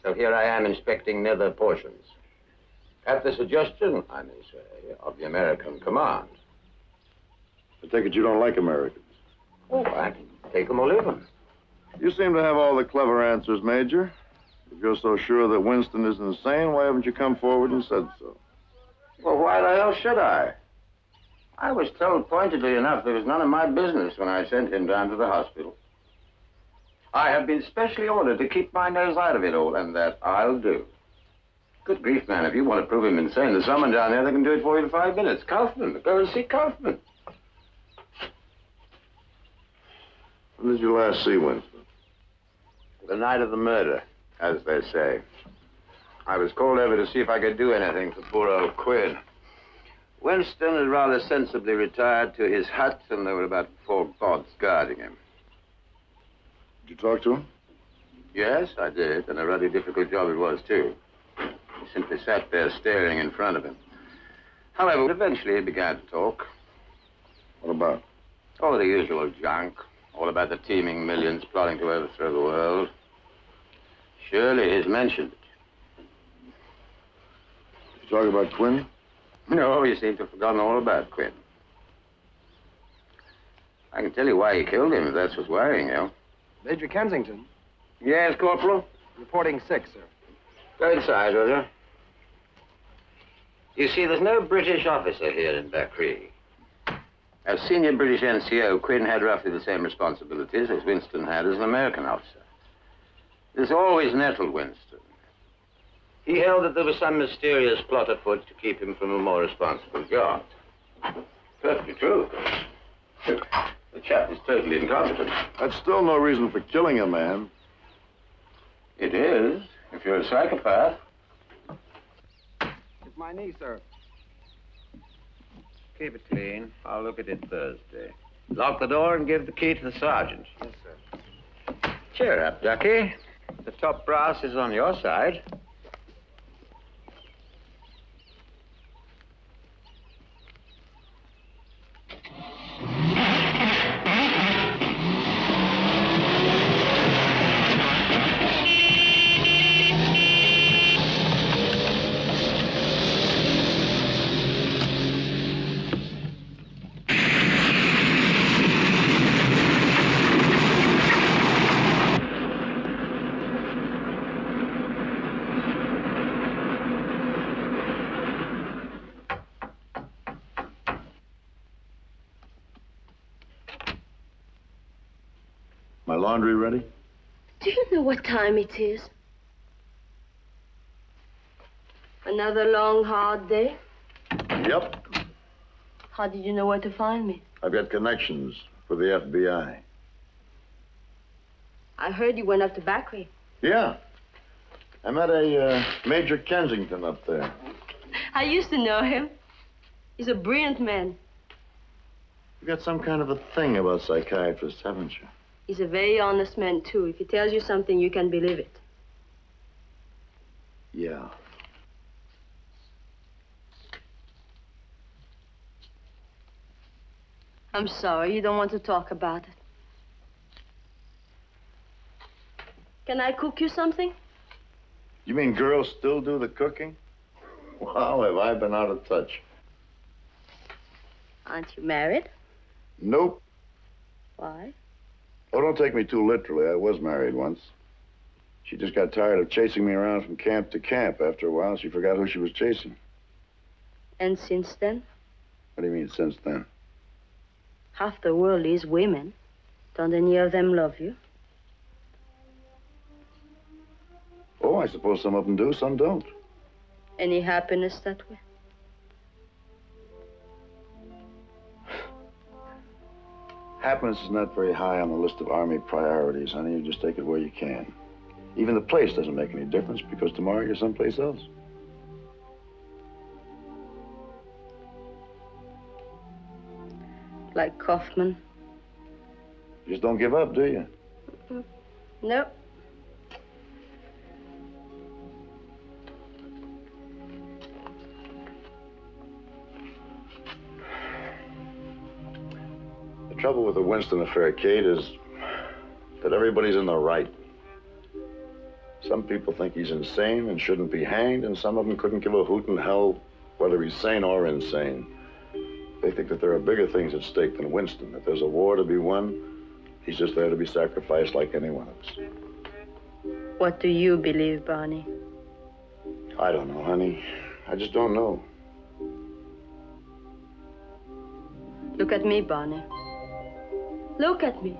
So here I am inspecting nether portions. At the suggestion, I may say, of the American command. I take it you don't like Americans. Oh, I can take them or leave them. You seem to have all the clever answers, Major. If you're so sure that Winston is insane, why haven't you come forward and said so? Well, why the hell should I? I was told pointedly enough there was none of my business when I sent him down to the hospital. I have been specially ordered to keep my nose out of it all, and that I'll do. Good grief, man, if you want to prove him insane, there's someone down there that can do it for you in 5 minutes. Kaufman, go and see Kaufman. When did you last see Winston? The night of the murder, as they say. I was called over to see if I could do anything for poor old Quinn. Winston had rather sensibly retired to his hut, and there were about 4 bods guarding him. Did you talk to him? Yes, I did, and a rather difficult job it was, too. He simply sat there staring in front of him. However, eventually he began to talk. What about? Oh, the usual junk. All about the teeming millions plotting to overthrow the world. Surely he's mentioned it. Did you talk about Quinn? No, you seem to have forgotten all about Quinn. I can tell you why he killed him, if that's what's worrying you. Major Kensington. Yes, Corporal? Reporting sick, sir. Go inside, will you? You see, there's no British officer here in Bakri. As senior British NCO, Quinn had roughly the same responsibilities as Winston had as an American officer. This always nettled Winston. He held that there was some mysterious plot afoot to keep him from a more responsible job. Perfectly true, of course. The chap is totally incompetent. That's still no reason for killing a man. It is, if you're a psychopath. It's my knee, sir. Keep it clean. I'll look at it Thursday. Lock the door and give the key to the sergeant. Yes, sir. Cheer up, Ducky. The top brass is on your side. My laundry ready? Do you know what time it is? Another long, hard day? Yep. How did you know where to find me? I've got connections for the FBI. I heard you went up to Bakri. Yeah. I met a Major Kensington up there. I used to know him. He's a brilliant man. You got some kind of a thing about psychiatrists, haven't you? He's a very honest man, too. If he tells you something, you can believe it. Yeah. I'm sorry, you don't want to talk about it. Can I cook you something? You mean girls still do the cooking? Wow, have I been out of touch. Aren't you married? Nope. Why? Oh, don't take me too literally. I was married once. She just got tired of chasing me around from camp to camp. After a while, she forgot who she was chasing. And since then? What do you mean, since then? Half the world is women. Don't any of them love you? Oh, I suppose some of them do, some don't. Any happiness that way? Happiness is not very high on the list of Army priorities, honey. You just take it where you can. Even the place doesn't make any difference because tomorrow you're someplace else. Like Kaufman? You just don't give up, do you? Nope. The trouble with the Winston affair, Kate, is that everybody's in the right. Some people think he's insane and shouldn't be hanged, and some of them couldn't give a hoot in hell whether he's sane or insane. They think that there are bigger things at stake than Winston. If there's a war to be won, he's just there to be sacrificed like anyone else. What do you believe, Barney? I don't know, honey. I just don't know. Look at me, Barney. Look at me.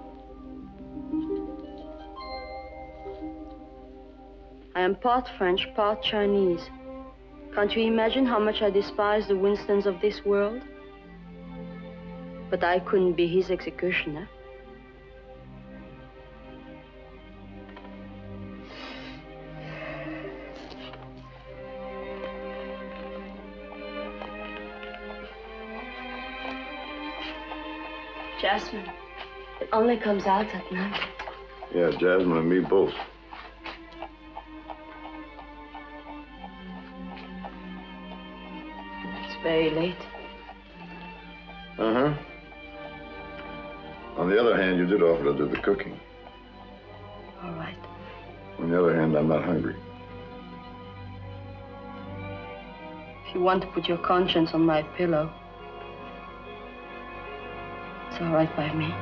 I am part French, part Chinese. Can't you imagine how much I despise the Winstons of this world? But I couldn't be his executioner. Jasmine, it only comes out at night. Yeah, Jasmine and me both. It's very late. Uh-huh. On the other hand, you did offer to do the cooking. All right. On the other hand, I'm not hungry. If you want to put your conscience on my pillow, it's all right by me.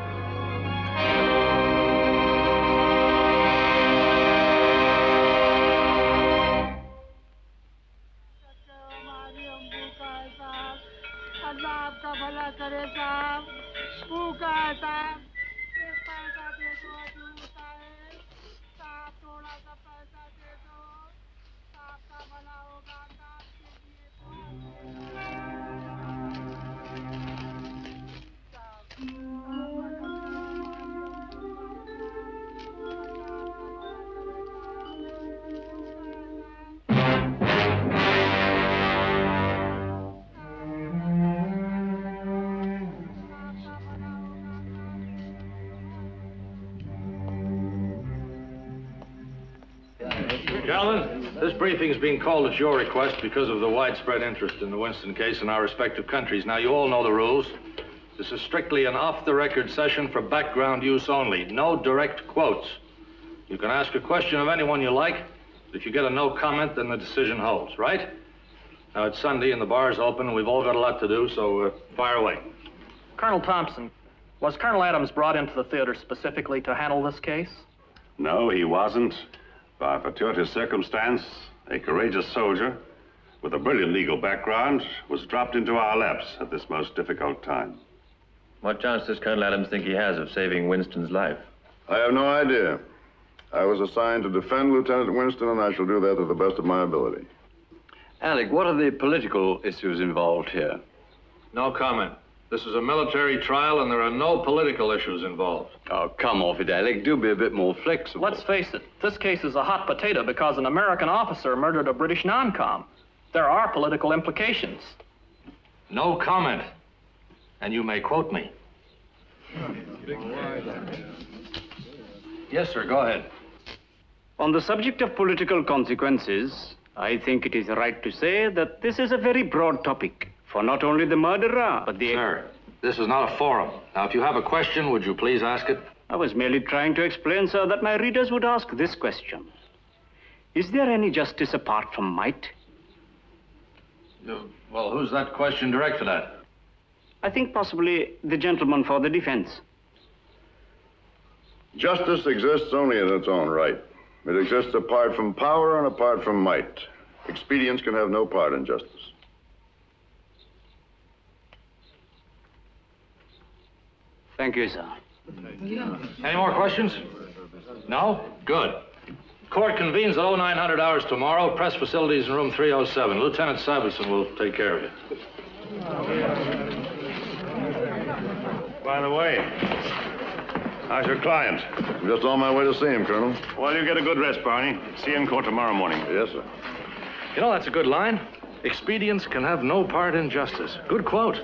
Gentlemen, this briefing is being called at your request because of the widespread interest in the Winston case in our respective countries. Now, you all know the rules. This is strictly an off-the-record session for background use only. No direct quotes. You can ask a question of anyone you like, but if you get a no comment, then the decision holds, right? Now, it's Sunday and the bar's open, and we've all got a lot to do, so fire away. Colonel Thompson, was Colonel Adams brought into the theater specifically to handle this case? No, he wasn't. By fortuitous circumstance, a courageous soldier with a brilliant legal background was dropped into our laps at this most difficult time. What chance does Colonel Adams think he has of saving Winston's life? I have no idea. I was assigned to defend Lieutenant Winston, and I shall do that to the best of my ability. Alec, what are the political issues involved here? No comment. This is a military trial, and there are no political issues involved. Oh, come off it, Alec. Do be a bit more flexible. Let's face it, this case is a hot potato because an American officer murdered a British non-com. There are political implications. No comment. And you may quote me. Yes, sir, go ahead. On the subject of political consequences, I think it is right to say that this is a very broad topic for not only the murderer, but the... Sir, this is not a forum. Now, if you have a question, would you please ask it? I was merely trying to explain, sir, that my readers would ask this question. Is there any justice apart from might? Well, who's that question directed at? I think possibly the gentleman for the defense. Justice exists only in its own right. It exists apart from power and apart from might. Expedience can have no part in justice. Thank you, sir. Any more questions? No? Good. Court convenes at 0900 hours tomorrow. Press facilities in room 307. Lieutenant Savison will take care of you. By the way, how's your client? I'm just on my way to see him, Colonel. Well, you get a good rest, Barney. See you in court tomorrow morning. Yes, sir. You know, that's a good line. Expedience can have no part in justice. Good quote.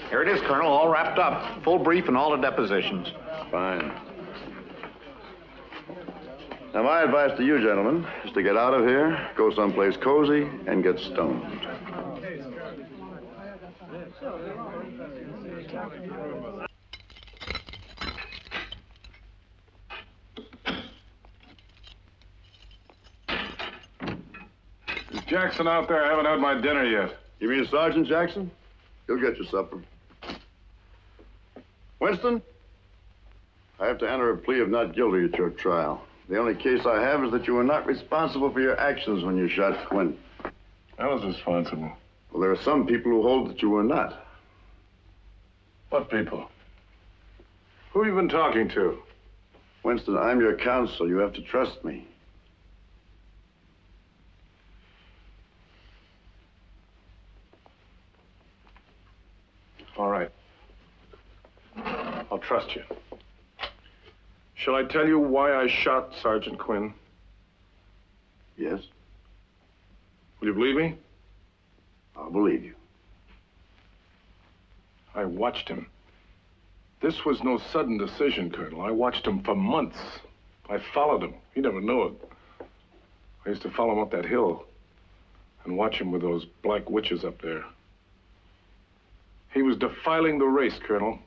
Here it is, Colonel, all wrapped up. Full brief and all the depositions. Fine. Now, my advice to you, gentlemen, is to get out of here, go someplace cozy, and get stoned. Jackson out there? I haven't had my dinner yet. You mean Sergeant Jackson? He'll get you supper. Winston, I have to enter a plea of not guilty at your trial. The only case I have is that you were not responsible for your actions when you shot Quinn. I was responsible. Well, there are some people who hold that you were not. What people? Who have you been talking to? Winston, I'm your counsel. You have to trust me. All right. I'll trust you. Shall I tell you why I shot Sergeant Quinn? Yes? Will you believe me? I'll believe you. I watched him. This was no sudden decision, Colonel. I watched him for months. I followed him. He never knew it. I used to follow him up that hill and watch him with those black witches up there. He was defiling the race, Colonel.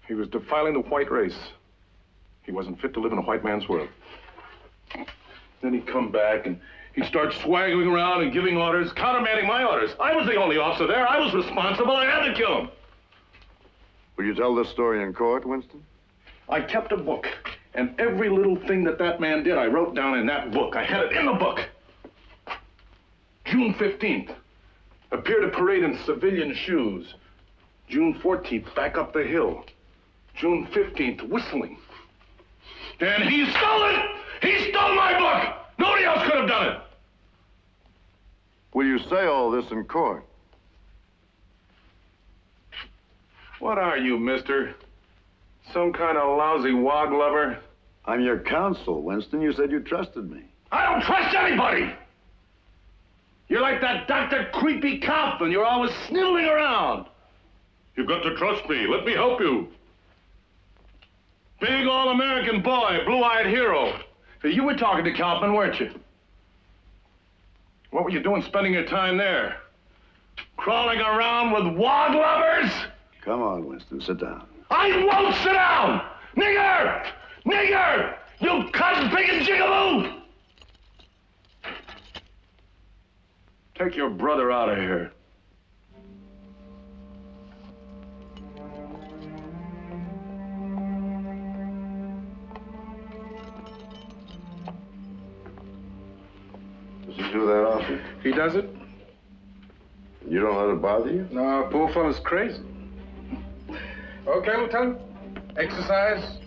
He was defiling the white race. He wasn't fit to live in a white man's world. Then he'd come back and he'd start swaggering around and giving orders, countermanding my orders. I was the only officer there. I was responsible. I had to kill him. Will you tell this story in court, Winston? I kept a book, and every little thing that man did, I wrote down in that book. I had it in the book. June 15th, appeared at parade in civilian shoes. June 14th, back up the hill. June 15th, whistling. And he stole it! He stole my book! Nobody else could have done it! Will you say all this in court? What are you, mister? Some kind of lousy wog lover? I'm your counsel, Winston. You said you trusted me. I don't trust anybody! You're like that Dr. Creepy Kaufman. You're always sniveling around. You've got to trust me. Let me help you. Big all-American boy, blue-eyed hero. You were talking to Kaufman, weren't you? What were you doing spending your time there? Crawling around with wog lovers? Come on, Winston, sit down. I won't sit down! Nigger! Nigger! You cunt, pig and jigaboo! Take your brother out of here. Does he do that often? He does it? You don't let it bother you? No, poor fellow's crazy. Okay, Lieutenant. Exercise.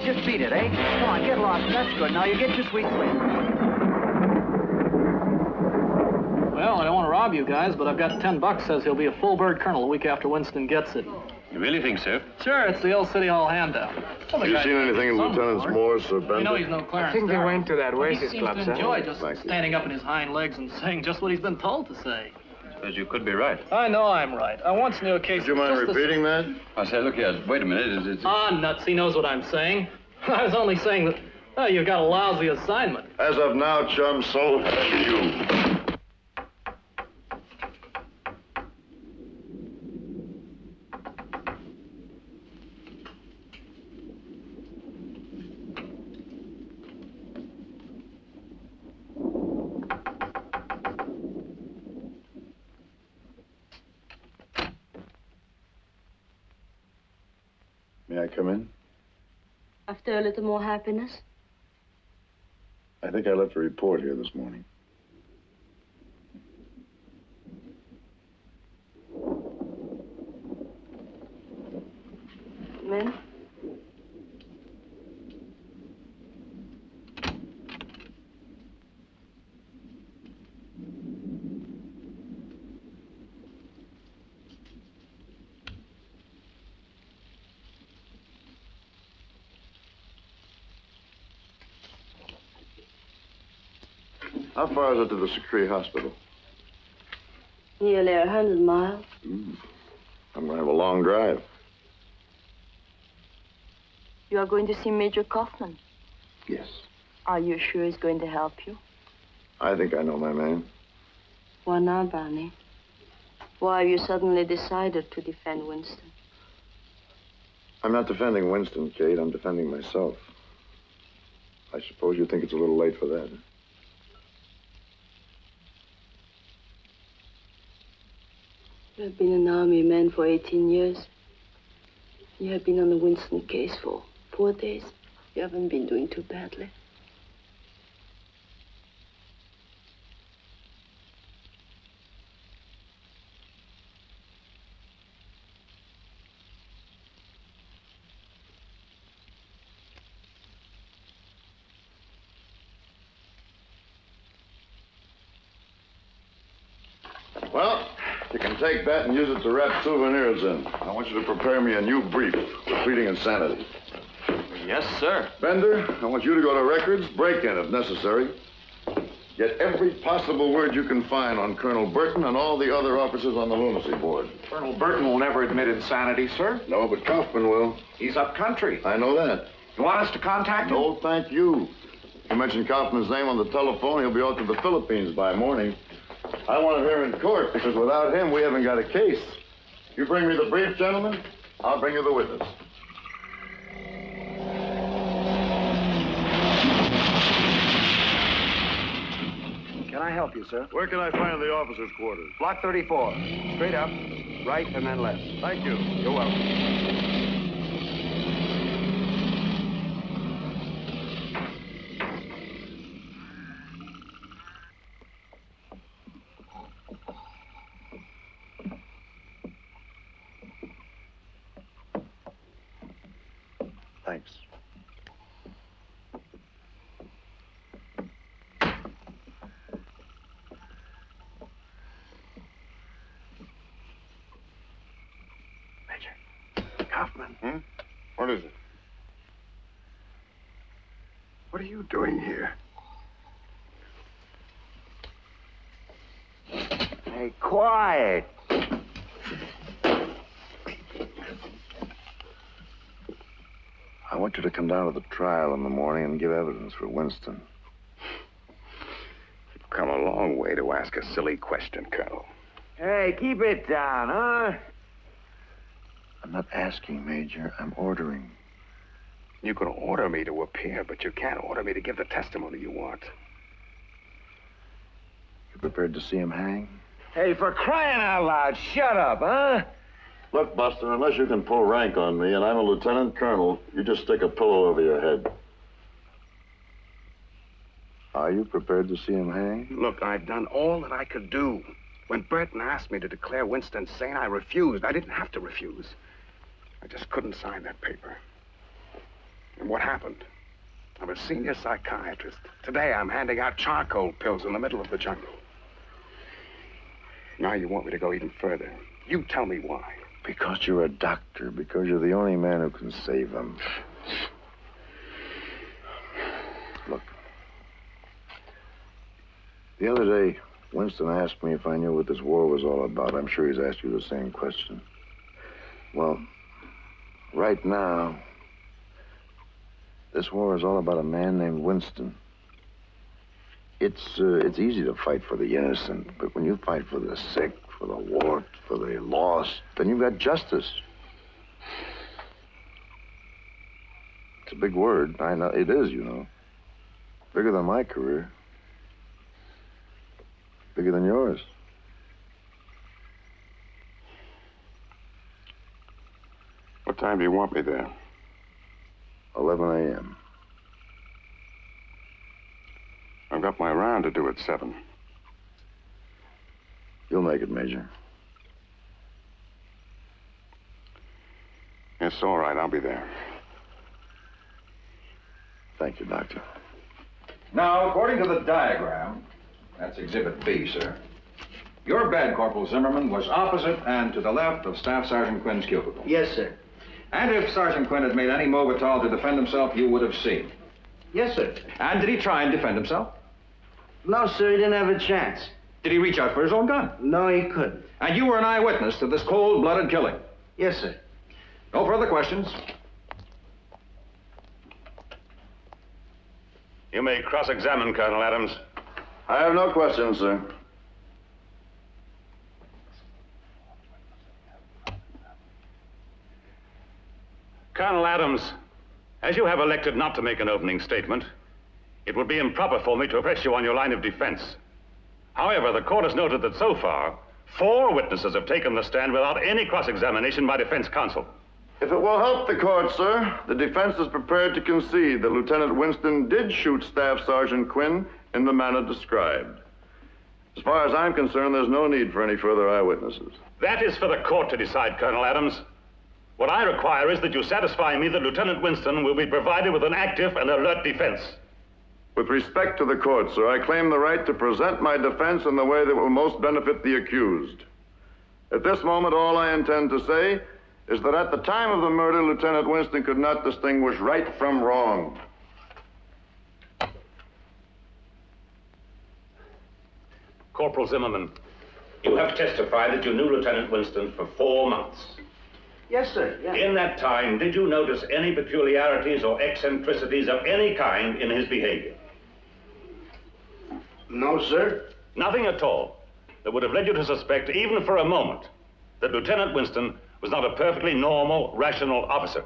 Just beat it, eh? Come on, get lost. That's good. Now you get your sweet sleep. Well, I don't want to rob you guys, but I've got $10 says he'll be a full bird colonel a week after Winston gets it. You really think so? Sure, it's the old City Hall handout. Have you seen anything in Lieutenants Morse or Bender? You know he's no Clarence. I think they Darrow. went to that Well, Oasis he Club, seems to sir. enjoy just standing up on his hind legs and saying just what he's been told to say. I suppose you could be right. I know I'm right. I once knew a case... Would you mind repeating that? I say, look here, wait a minute. Ah, nuts. He knows what I'm saying. I was only saying that, oh, you've got a lousy assignment. As of now, chum, so have you. May I come in? After a little more happiness? I think I left a report here this morning. Men? How far is it to the Secree Hospital? Nearly 100 miles. I'm going to have a long drive. You are going to see Major Kaufman. Yes. Are you sure he's going to help you? I think I know my man. Why not, Barney? Why have you suddenly decided to defend Winston? I'm not defending Winston, Kate. I'm defending myself. I suppose you think it's a little late for that. You have been an army man for 18 years. You have been on the Winston case for 4 days. You haven't been doing too badly. Well, you can take that and use it to wrap souvenirs in. I want you to prepare me a new brief for pleading insanity. Yes, sir. Bender, I want you to go to records, break in if necessary. Get every possible word you can find on Colonel Burton and all the other officers on the lunacy board. Colonel Burton will never admit insanity, sir. No, but Kaufman will. He's up country. I know that. You want us to contact him? No, thank you. You mentioned Kaufman's name on the telephone. He'll be off to the Philippines by morning. I want him here in court because without him, we haven't got a case. You bring me the brief, gentlemen, I'll bring you the witness. Can I help you, sir? Where can I find the officers' quarters? Block 34. Straight up, right, and then left. Thank you. You're welcome. Thanks. Kaufman. What is it? What are you doing here? Hey, quiet. I want you to come down to the trial in the morning and give evidence for Winston. You've come a long way to ask a silly question, Colonel. Hey, keep it down, huh? I'm not asking, Major. I'm ordering. You can order me to appear, but you can't order me to give the testimony you want. You prepared to see him hang? Hey, for crying out loud, shut up, huh? Look, Buster, unless you can pull rank on me and I'm a lieutenant colonel, you just stick a pillow over your head. Are you prepared to see him hang? Look, I've done all that I could do. When Burton asked me to declare Winston sane, I refused. I didn't have to refuse. I just couldn't sign that paper. And what happened? I'm a senior psychiatrist. Today I'm handing out charcoal pills in the middle of the jungle. Now you want me to go even further. You tell me why. Because you're a doctor. Because you're the only man who can save him. Look. The other day, Winston asked me if I knew what this war was all about. I'm sure he's asked you the same question. Well, right now, this war is all about a man named Winston. It's easy to fight for the innocent, but when you fight for the sick, for the warped, for the lost, then you've got justice. It's a big word. I know it is, you know. Bigger than my career. Bigger than yours. What What time do you want me there? 11 a.m. I've got my round to do at 7. You'll make it, Major. It's all right. I'll be there. Thank you, Doctor. Now, according to the diagram, that's Exhibit B, sir, your bed, Corporal Zimmerman, was opposite and to the left of Staff Sergeant Quinn's cubicle. Yes, sir. And if Sergeant Quinn had made any move at all to defend himself, you would have seen. Yes, sir. And did he try and defend himself? No, sir, he didn't have a chance. Did he reach out for his own gun? No, he couldn't. And you were an eyewitness to this cold-blooded killing? Yes, sir. No further questions? You may cross-examine, Colonel Adams. I have no questions, sir. Colonel Adams, as you have elected not to make an opening statement, it would be improper for me to press you on your line of defense. However, the court has noted that so far, 4 witnesses have taken the stand without any cross-examination by defense counsel. If it will help the court, sir, the defense is prepared to concede that Lieutenant Winston did shoot Staff Sergeant Quinn in the manner described. As far as I'm concerned, there's no need for any further eyewitnesses. That is for the court to decide, Colonel Adams. What I require is that you satisfy me that Lieutenant Winston will be provided with an active and alert defense. With respect to the court, sir, I claim the right to present my defense in the way that will most benefit the accused. At this moment, all I intend to say is that at the time of the murder, Lieutenant Winston could not distinguish right from wrong. Corporal Zimmerman, you have testified that you knew Lieutenant Winston for 4 months. Yes, sir. Yeah. In that time, did you notice any peculiarities or eccentricities of any kind in his behavior? No, sir. Nothing at all that would have led you to suspect, even for a moment, that Lieutenant Winston was not a perfectly normal, rational officer?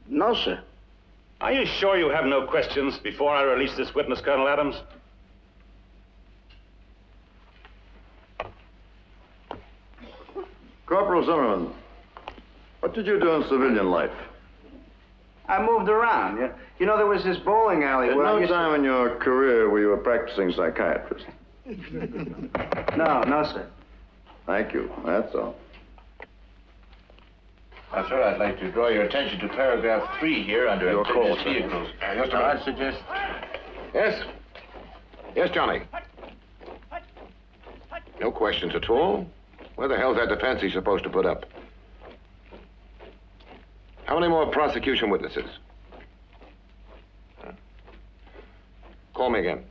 No, sir. Are you sure you have no questions before I release this witness, Colonel Adams? Corporal Zimmerman, what did you do in civilian life? I moved around. You know, there was this bowling alley At where I no used time in your career were you a practicing psychiatrist. No, sir. Thank you. That's all. Now, sir, I'd like to draw your attention to paragraph 3 here under Your call, amphibious sir. vehicles. Yes, sir. I'd suggest... Yes? Yes, Johnny. No questions at all? Where the hell's that defense he's supposed to put up? How many more prosecution witnesses? Call me again.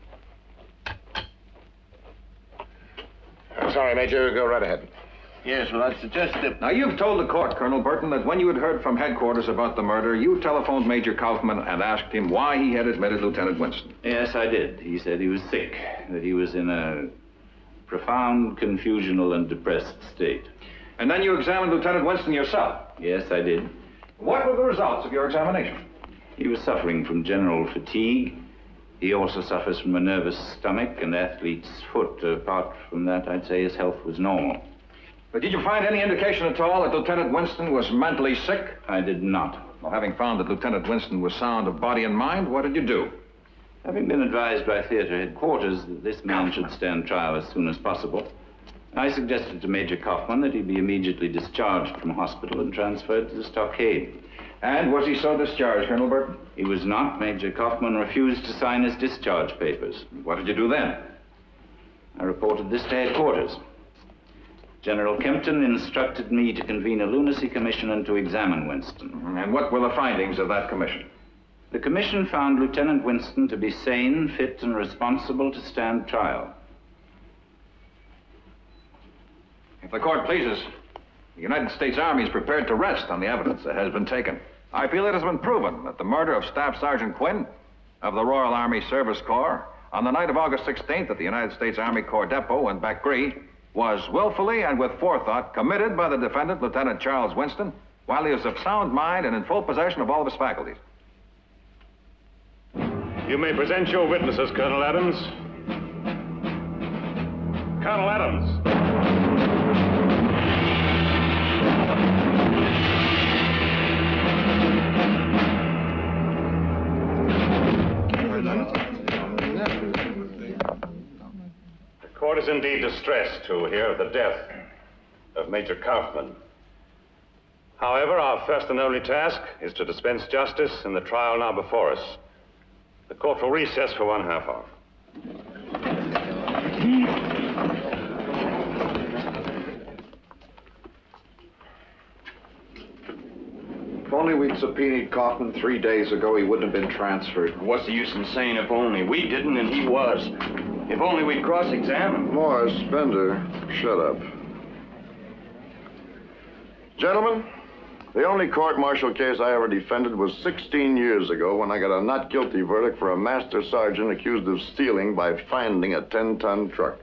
I'm sorry, Major. Go right ahead. Yes, well, I'd suggest that... Now, you've told the court, Colonel Burton, that when you had heard from headquarters about the murder, you telephoned Major Kaufman and asked him why he had admitted Lieutenant Winston. Yes, I did. He said he was sick, that he was in a profound confusional and depressed state. And then you examined Lieutenant Winston yourself. Yes, I did. What were the results of your examination? He was suffering from general fatigue. He also suffers from a nervous stomach and athlete's foot. Apart from that, I'd say his health was normal. But did you find any indication at all that Lieutenant Winston was mentally sick? I did not. Well, having found that Lieutenant Winston was sound of body and mind, what did you do? Having been advised by theater headquarters that this man should stand trial as soon as possible, I suggested to Major Kaufman that he be immediately discharged from hospital and transferred to the stockade. And was he so discharged, Colonel Burton? He was not. Major Kaufman refused to sign his discharge papers. What did you do then? I reported this to headquarters. General Kempton instructed me to convene a lunacy commission and to examine Winston. And what were the findings of that commission? The commission found Lieutenant Winston to be sane, fit, and responsible to stand trial. If the court pleases, the United States Army is prepared to rest on the evidence that has been taken. I feel it has been proven that the murder of Staff Sergeant Quinn of the Royal Army Service Corps on the night of August 16th at the United States Army Corps Depot in Bacri was willfully and with forethought committed by the defendant, Lieutenant Charles Winston, while he was of sound mind and in full possession of all of his faculties. You may present your witnesses, Colonel Adams. Colonel Adams. is indeed distressed to hear of the death of Major Kaufman. However, our first and only task is to dispense justice in the trial now before us. The court will recess for 1/2 hour. If only we'd subpoenaed Kaufman 3 days ago, he wouldn't have been transferred. What's the use in saying if only? We didn't and he was. If only we'd cross-examined. Morris, Bender, shut up. Gentlemen, the only court-martial case I ever defended was 16 years ago when I got a not guilty verdict for a master sergeant accused of stealing by finding a 10-ton truck.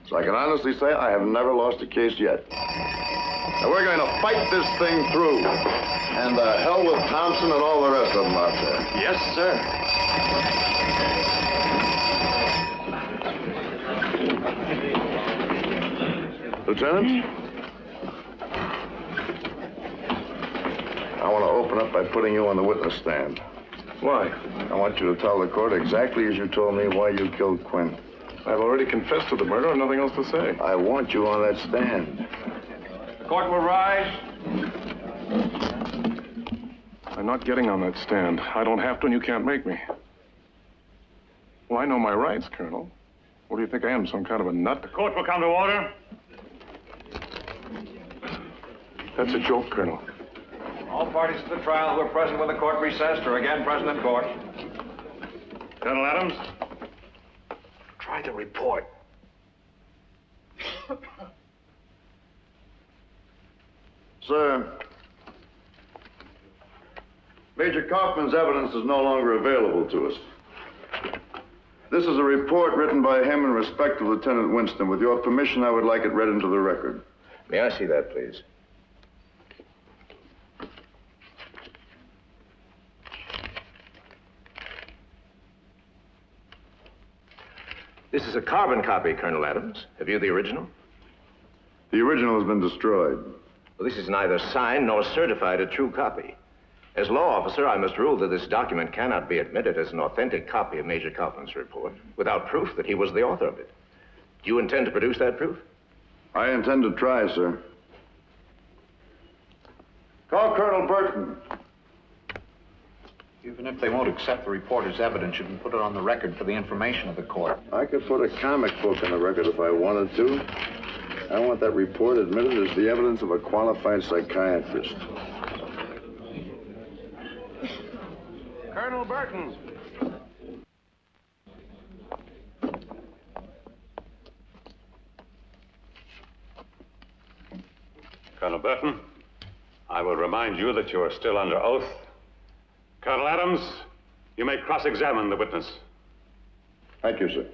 So I can honestly say I have never lost a case yet. Now we're going to fight this thing through. And hell with Thompson and all the rest of them out there. Yes, sir. Lieutenant? I want to open up by putting you on the witness stand. Why? I want you to tell the court exactly as you told me why you killed Quinn. I've already confessed to the murder and nothing else to say. I want you on that stand. The court will rise. I'm not getting on that stand. I don't have to, and you can't make me. Well, I know my rights, Colonel. What do you think I am, some kind of a nut? The court will come to order. That's a joke, Colonel. All parties to the trial who are present when the court recessed are again present in court. Colonel Adams? Try to report. Sir, Major Kaufman's evidence is no longer available to us. This is a report written by him in respect of Lieutenant Winston. With your permission, I would like it read into the record. May I see that, please? This is a carbon copy, Colonel Adams. Have you the original? The original has been destroyed. Well, this is neither signed nor certified a true copy. As law officer, I must rule that this document cannot be admitted as an authentic copy of Major Kaufman's report without proof that he was the author of it. Do you intend to produce that proof? I intend to try, sir. Call Colonel Burton. Even if they won't accept the report as evidence, you can put it on the record for the information of the court. I could put a comic book on the record if I wanted to. I want that report admitted as the evidence of a qualified psychiatrist. Colonel Burton. Colonel Burton, I will remind you that you are still under oath. Colonel Adams, you may cross-examine the witness. Thank you, sir.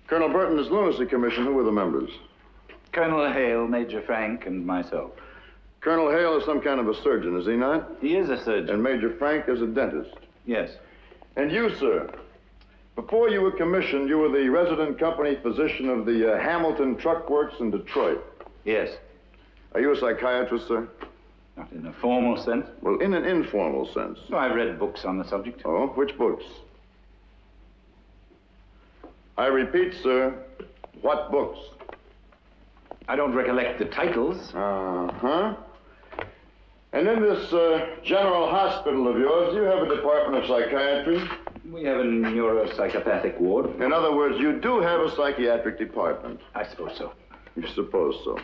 Colonel Burton, this lunacy commission, who were the members? Colonel Hale, Major Frank, and myself. Colonel Hale is some kind of a surgeon, is he not? He is a surgeon. And Major Frank is a dentist? Yes. And you, sir, before you were commissioned, you were the resident company physician of the Hamilton Truck Works in Detroit? Yes. Are you a psychiatrist, sir? Not in a formal sense. Well, in an informal sense. So I've read books on the subject. Oh, which books? I repeat, sir, what books? I don't recollect the titles. Uh-huh. And in this general hospital of yours, do you have a department of psychiatry? We have a neuropsychopathic ward. In other words, you do have a psychiatric department? I suppose so. You suppose so.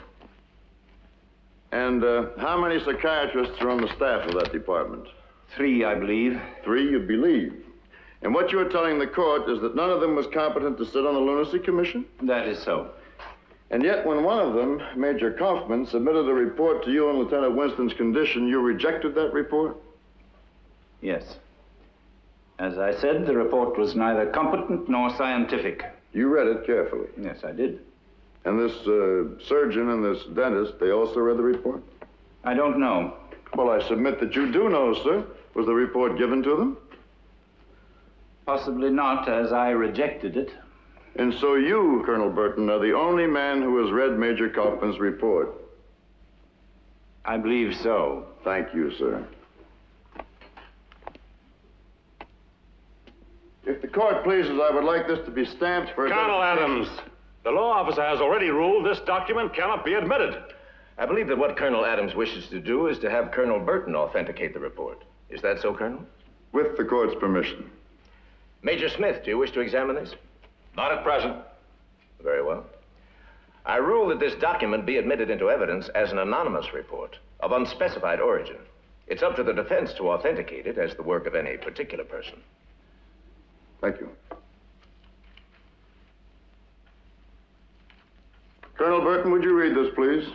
And how many psychiatrists are on the staff of that department? 3, I believe. 3, you believe? And what you're telling the court is that none of them was competent to sit on the lunacy commission? That is so. And yet, when one of them, Major Kaufman, submitted a report to you on Lieutenant Winston's condition, you rejected that report? Yes. As I said, the report was neither competent nor scientific. You read it carefully? Yes, I did. And this surgeon and this dentist, they also read the report? I don't know. Well, I submit that you do know, sir. Was the report given to them? Possibly not, as I rejected it. And so you, Colonel Burton, are the only man who has read Major Kaufman's report. I believe so. Thank you, sir. If the court pleases, I would like this to be stamped for... Colonel Adams, the law officer has already ruled this document cannot be admitted. I believe that what Colonel Adams wishes to do is to have Colonel Burton authenticate the report. Is that so, Colonel? With the court's permission. Major Smith, do you wish to examine this? Not at present. Very well. I rule that this document be admitted into evidence as an anonymous report of unspecified origin. It's up to the defense to authenticate it as the work of any particular person. Thank you. Colonel Burton, would you read this, please?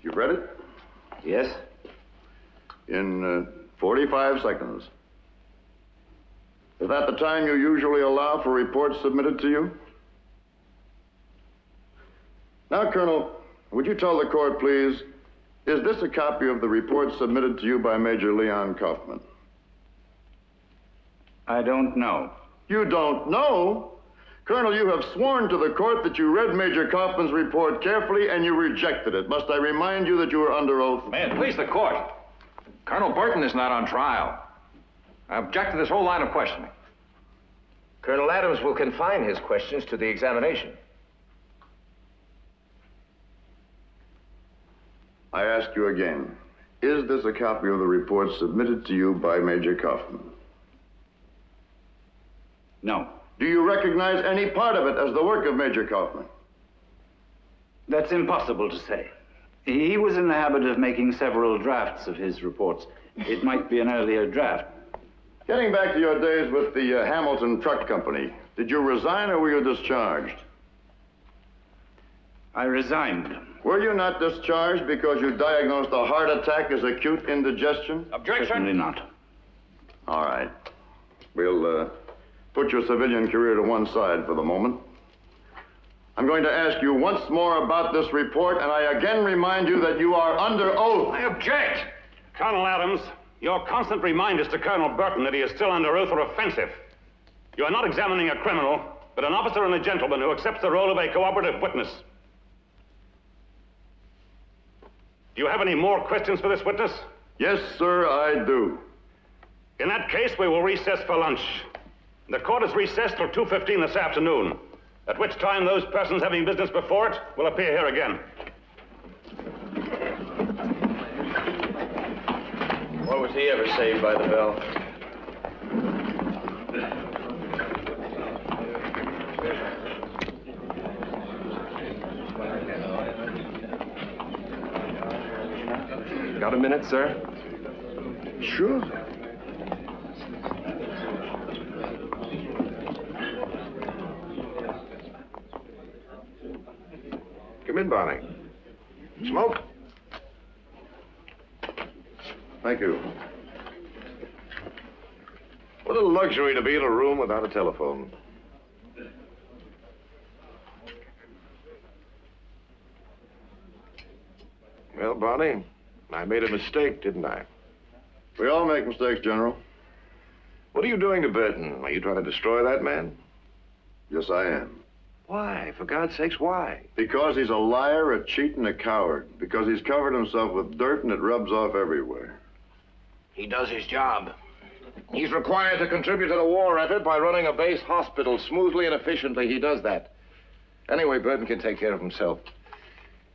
You read it? Yes. In 45 seconds. Is that the time you usually allow for reports submitted to you? Now, Colonel, would you tell the court, please, is this a copy of the report submitted to you by Major Leon Kaufman? I don't know. You don't know? Colonel, you have sworn to the court that you read Major Kaufman's report carefully and you rejected it. Must I remind you that you are under oath? Man, please, the court. Colonel Burton is not on trial. I object to this whole line of questioning. Colonel Adams will confine his questions to the examination. I ask you again, is this a copy of the report submitted to you by Major Kaufman? No. Do you recognize any part of it as the work of Major Kaufman? That's impossible to say. He was in the habit of making several drafts of his reports. It might be an earlier draft. Getting back to your days with the Hamilton Truck Company, did you resign or were you discharged? I resigned. Were you not discharged because you diagnosed a heart attack as acute indigestion? Objection. Certainly not. All right. We'll put your civilian career to one side for the moment. I'm going to ask you once more about this report, and I again remind you that you are under oath. I object! Colonel Adams, your constant reminders to Colonel Burton that he is still under oath are offensive. You are not examining a criminal, but an officer and a gentleman who accepts the role of a cooperative witness. Do you have any more questions for this witness? Yes, sir, I do. In that case, we will recess for lunch. The court is recessed till 2:15 this afternoon, at which time those persons having business before it will appear here again. Or was he ever saved by the bell? Got a minute, sir? Sure. Come in, Barney. Smoke? Thank you. What a luxury to be in a room without a telephone. Well, Barney, I made a mistake, didn't I? We all make mistakes, General. What are you doing to Burton? Are you trying to destroy that man? Yes, I am. Why? For God's sakes, why? Because he's a liar, a cheat, and a coward. Because he's covered himself with dirt and it rubs off everywhere. He does his job. He's required to contribute to the war effort by running a base hospital smoothly and efficiently. He does that. Anyway, Burton can take care of himself.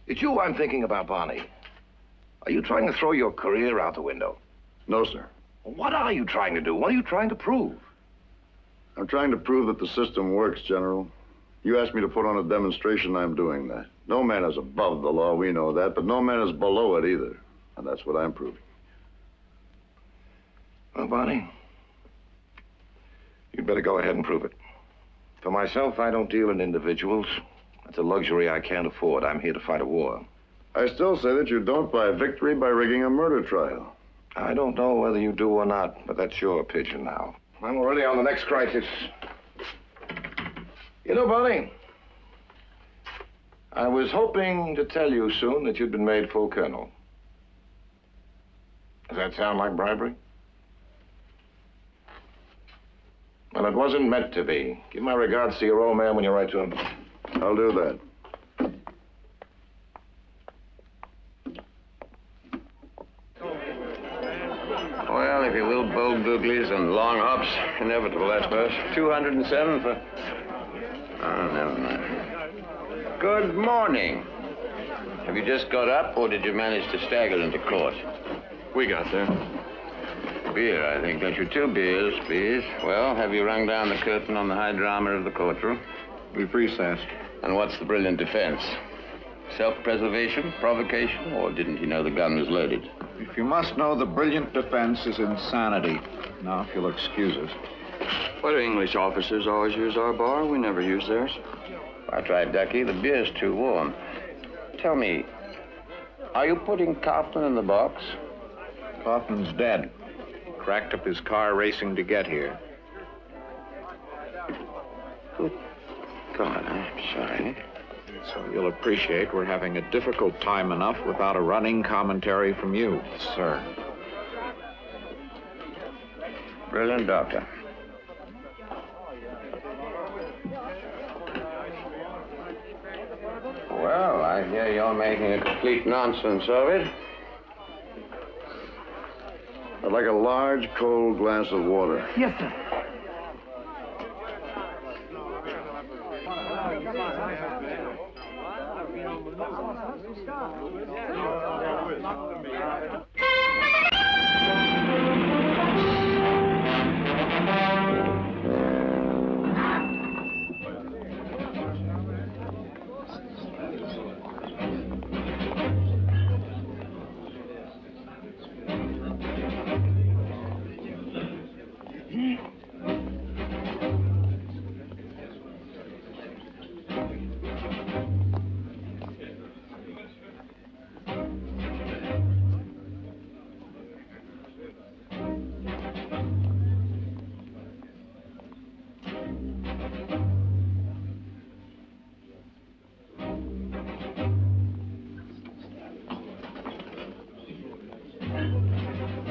It's you I'm thinking about, Barney. Are you trying to throw your career out the window? No, sir. What are you trying to do? What are you trying to prove? I'm trying to prove that the system works, General. You asked me to put on a demonstration, I'm doing that. No man is above the law, we know that, but no man is below it either. And that's what I'm proving. Well, Barney, you'd better go ahead and prove it. For myself, I don't deal in individuals. That's a luxury I can't afford. I'm here to fight a war. I still say that you don't buy victory by rigging a murder trial. I don't know whether you do or not, but that's your opinion now. I'm already on the next crisis. You know, Bonnie, I was hoping to tell you soon that you'd been made full colonel. Does that sound like bribery? Well, it wasn't meant to be. Give my regards to your old man when you write to him. I'll do that. Well, if you will, bold googlies and long hops, inevitable, I suppose. 207 for... Oh, never mind. Good morning. Have you just got up, or did you manage to stagger into court? We got there. Beer, I think. Got you 2 beers, please. Well, have you rung down the curtain on the high drama of the courtroom? We've recessed. And what's the brilliant defense? Self-preservation, provocation, or didn't he know the gun was loaded? If you must know, the brilliant defense is insanity. Now, if you'll excuse us. Why do English officers always use our bar? We never use theirs. I tried, Ducky. The beer's too warm. Tell me, are you putting Kaufman in the box? Kaufman's dead. Cracked up his car racing to get here. Good God, I'm sorry. So you'll appreciate we're having a difficult time enough without a running commentary from you, sir. Brilliant, Doctor. Well, I hear you're making a complete nonsense of it. I'd like a large, cold glass of water. Yes, sir.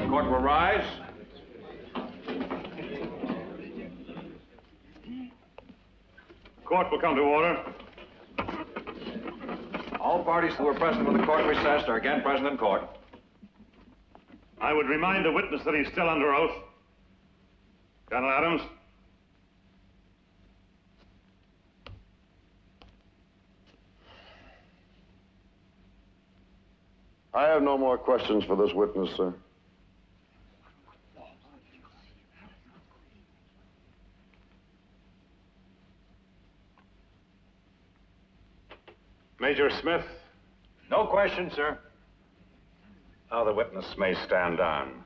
Court will rise. Court will come to order. All parties who were present when the court recessed are again present in court. I would remind the witness that he's still under oath. Colonel Adams. I have no more questions for this witness, sir. Major Smith. No question, sir. Now the witness may stand down.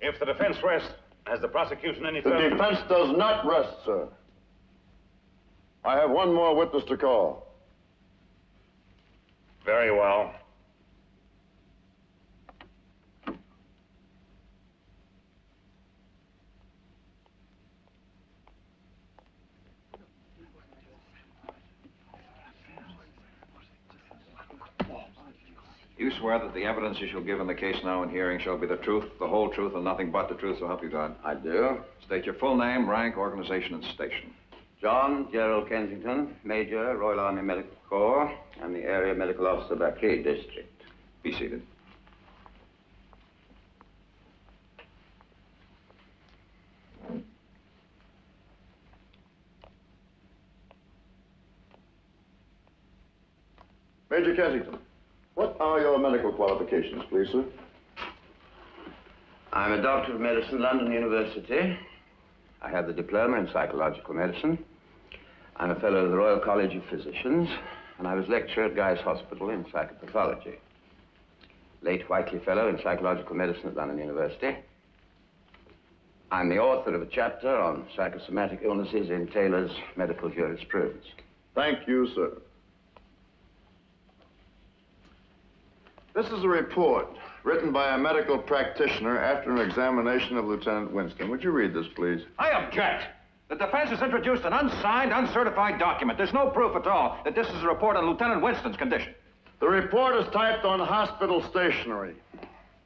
If the defense rests, has the prosecution any The further... defense does not rest, sir. I have one more witness to call. Very well. You swear that the evidence you shall give in the case now in hearing shall be the truth, the whole truth, and nothing but the truth, so help you God? I do. State your full name, rank, organization, and station. John Gerald Kensington, Major, Royal Army Medical Corps. I'm the Area Medical Officer, Bakri District. Be seated. Major Kensington, what are your medical qualifications, please, sir? I'm a doctor of medicine, London University. I have the diploma in psychological medicine. I'm a fellow of the Royal College of Physicians, and I was lecturer at Guy's Hospital in psychopathology. Late Whiteley Fellow in psychological medicine at London University. I'm the author of a chapter on psychosomatic illnesses in Taylor's medical jurisprudence. Thank you, sir. This is a report written by a medical practitioner after an examination of Lieutenant Winston. Would you read this, please? I object. The defense has introduced an unsigned, uncertified document. There's no proof at all that this is a report on Lieutenant Winston's condition. The report is typed on hospital stationery.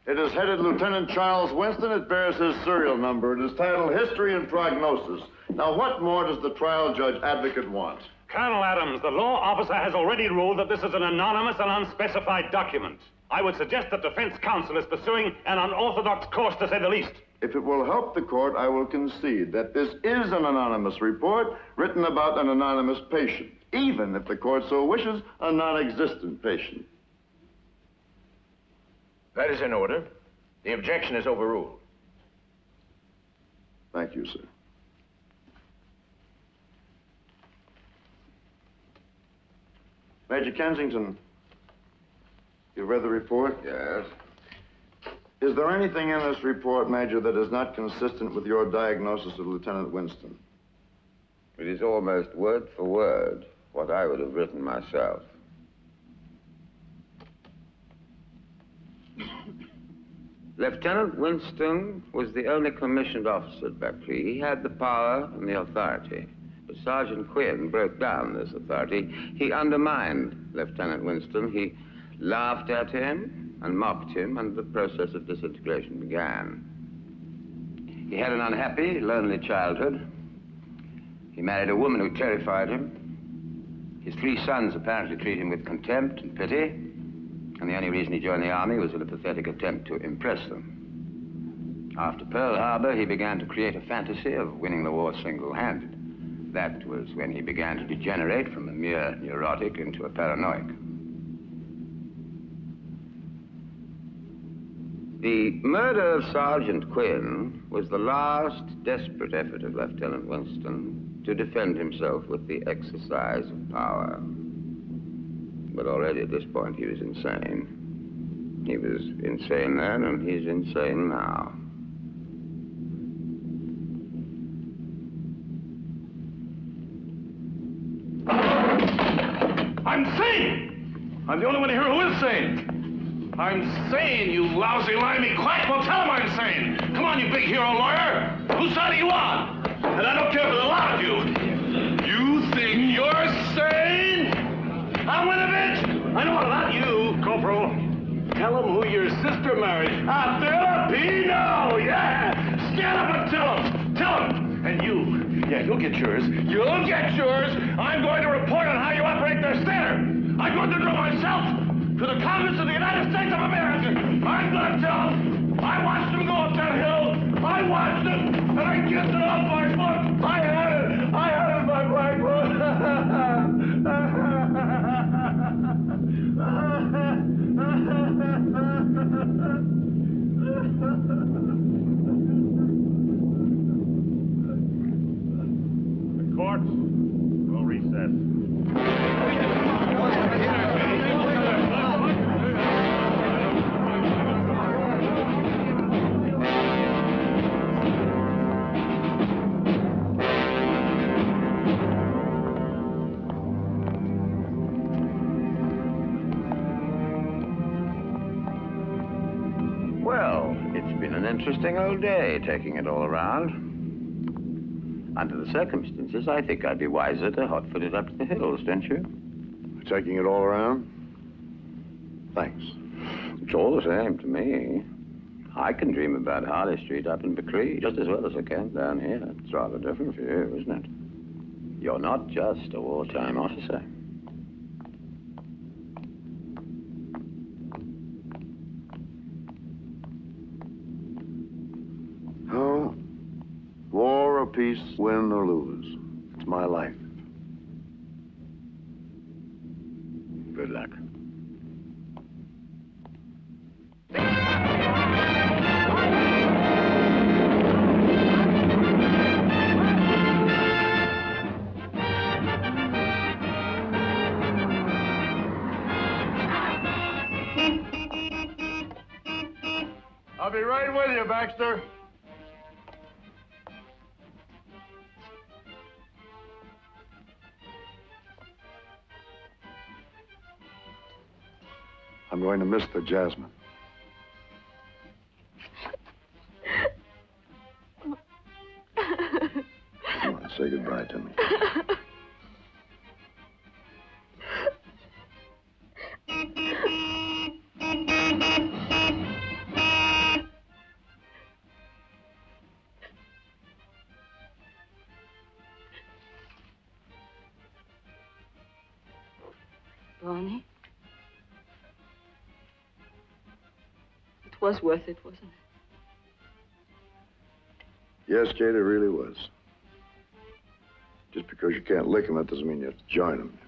It is headed Lieutenant Charles Winston. It bears his serial number. It is titled History and Prognosis. Now, what more does the trial judge advocate want? Colonel Adams, the law officer has already ruled that this is an anonymous and unspecified document. I would suggest that defense counsel is pursuing an unorthodox course, to say the least. If it will help the court, I will concede that this is an anonymous report written about an anonymous patient, even if the court so wishes, a non-existent patient. That is in order. The objection is overruled. Thank you, sir. Major Kensington, you've read the report? Yes. Is there anything in this report, Major, that is not consistent with your diagnosis of Lieutenant Winston? It is almost word for word what I would have written myself. Lieutenant Winston was the only commissioned officer at Beckley. He had the power and the authority. But Sergeant Quinn broke down this authority. He undermined Lieutenant Winston. He laughed at him and mocked him, and the process of disintegration began. He had an unhappy, lonely childhood. He married a woman who terrified him. His 3 sons apparently treat him with contempt and pity, and the only reason he joined the army was in a pathetic attempt to impress them. After Pearl Harbor, he began to create a fantasy of winning the war single-handed. That was when he began to degenerate from a mere neurotic into a paranoic. The murder of Sergeant Quinn was the last desperate effort of Lieutenant Winston to defend himself with the exercise of power. But already at this point he was insane. He was insane then, and he's insane now. I'm sane! I'm the only one here who is sane. I'm sane, you lousy, limey quack. Well, tell him I'm sane. Come on, you big hero lawyer. Whose side are you on? And I don't care for the lot of you. You think you're sane? I'm Winovich. I know about you, Corporal. Tell him who your sister married. A Filipino, yeah. Stand up and tell him. Tell him. And you, yeah, you'll get yours. You'll get yours. I'm going to report on how you operate their standard. I'm going to do it myself to the Congress of the United States of America. I'm going to tell them. I watched them go up that hill. I watched them, and I kissed it off my foot. I had it. I had it in my black The court will recess. Well, it's been an interesting old day, taking it all around. Under the circumstances, I think I'd be wiser to hot-foot it up to the hills, don't you? Taking it all around? Thanks. It's all the same to me. I can dream about Harley Street up in Beckley just as well as I can down here. It's rather different for you, isn't it? You're not just a wartime officer. Oh, war or peace, win or lose. It's my life. Good luck. I'll be right with you, Baxter. I'm going to miss the Jasmine. Come on, say goodbye to me. Barney? It was worth it, wasn't it? Yes, Kate, it really was. Just because you can't lick him, that doesn't mean you have to join him.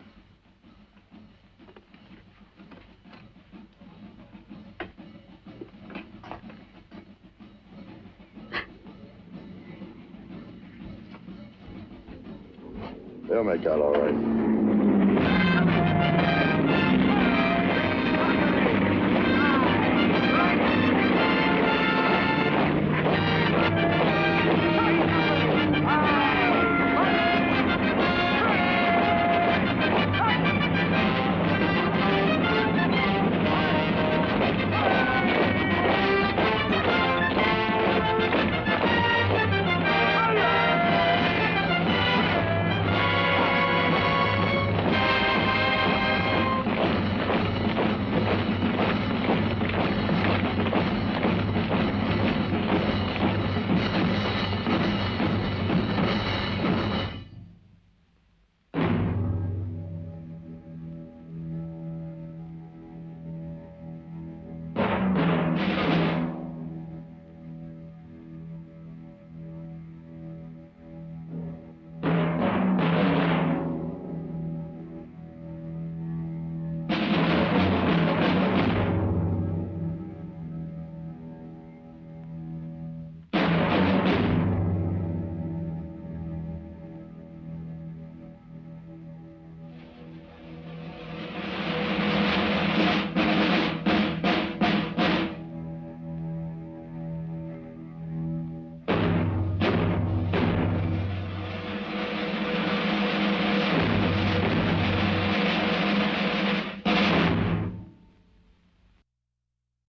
They'll make out all right.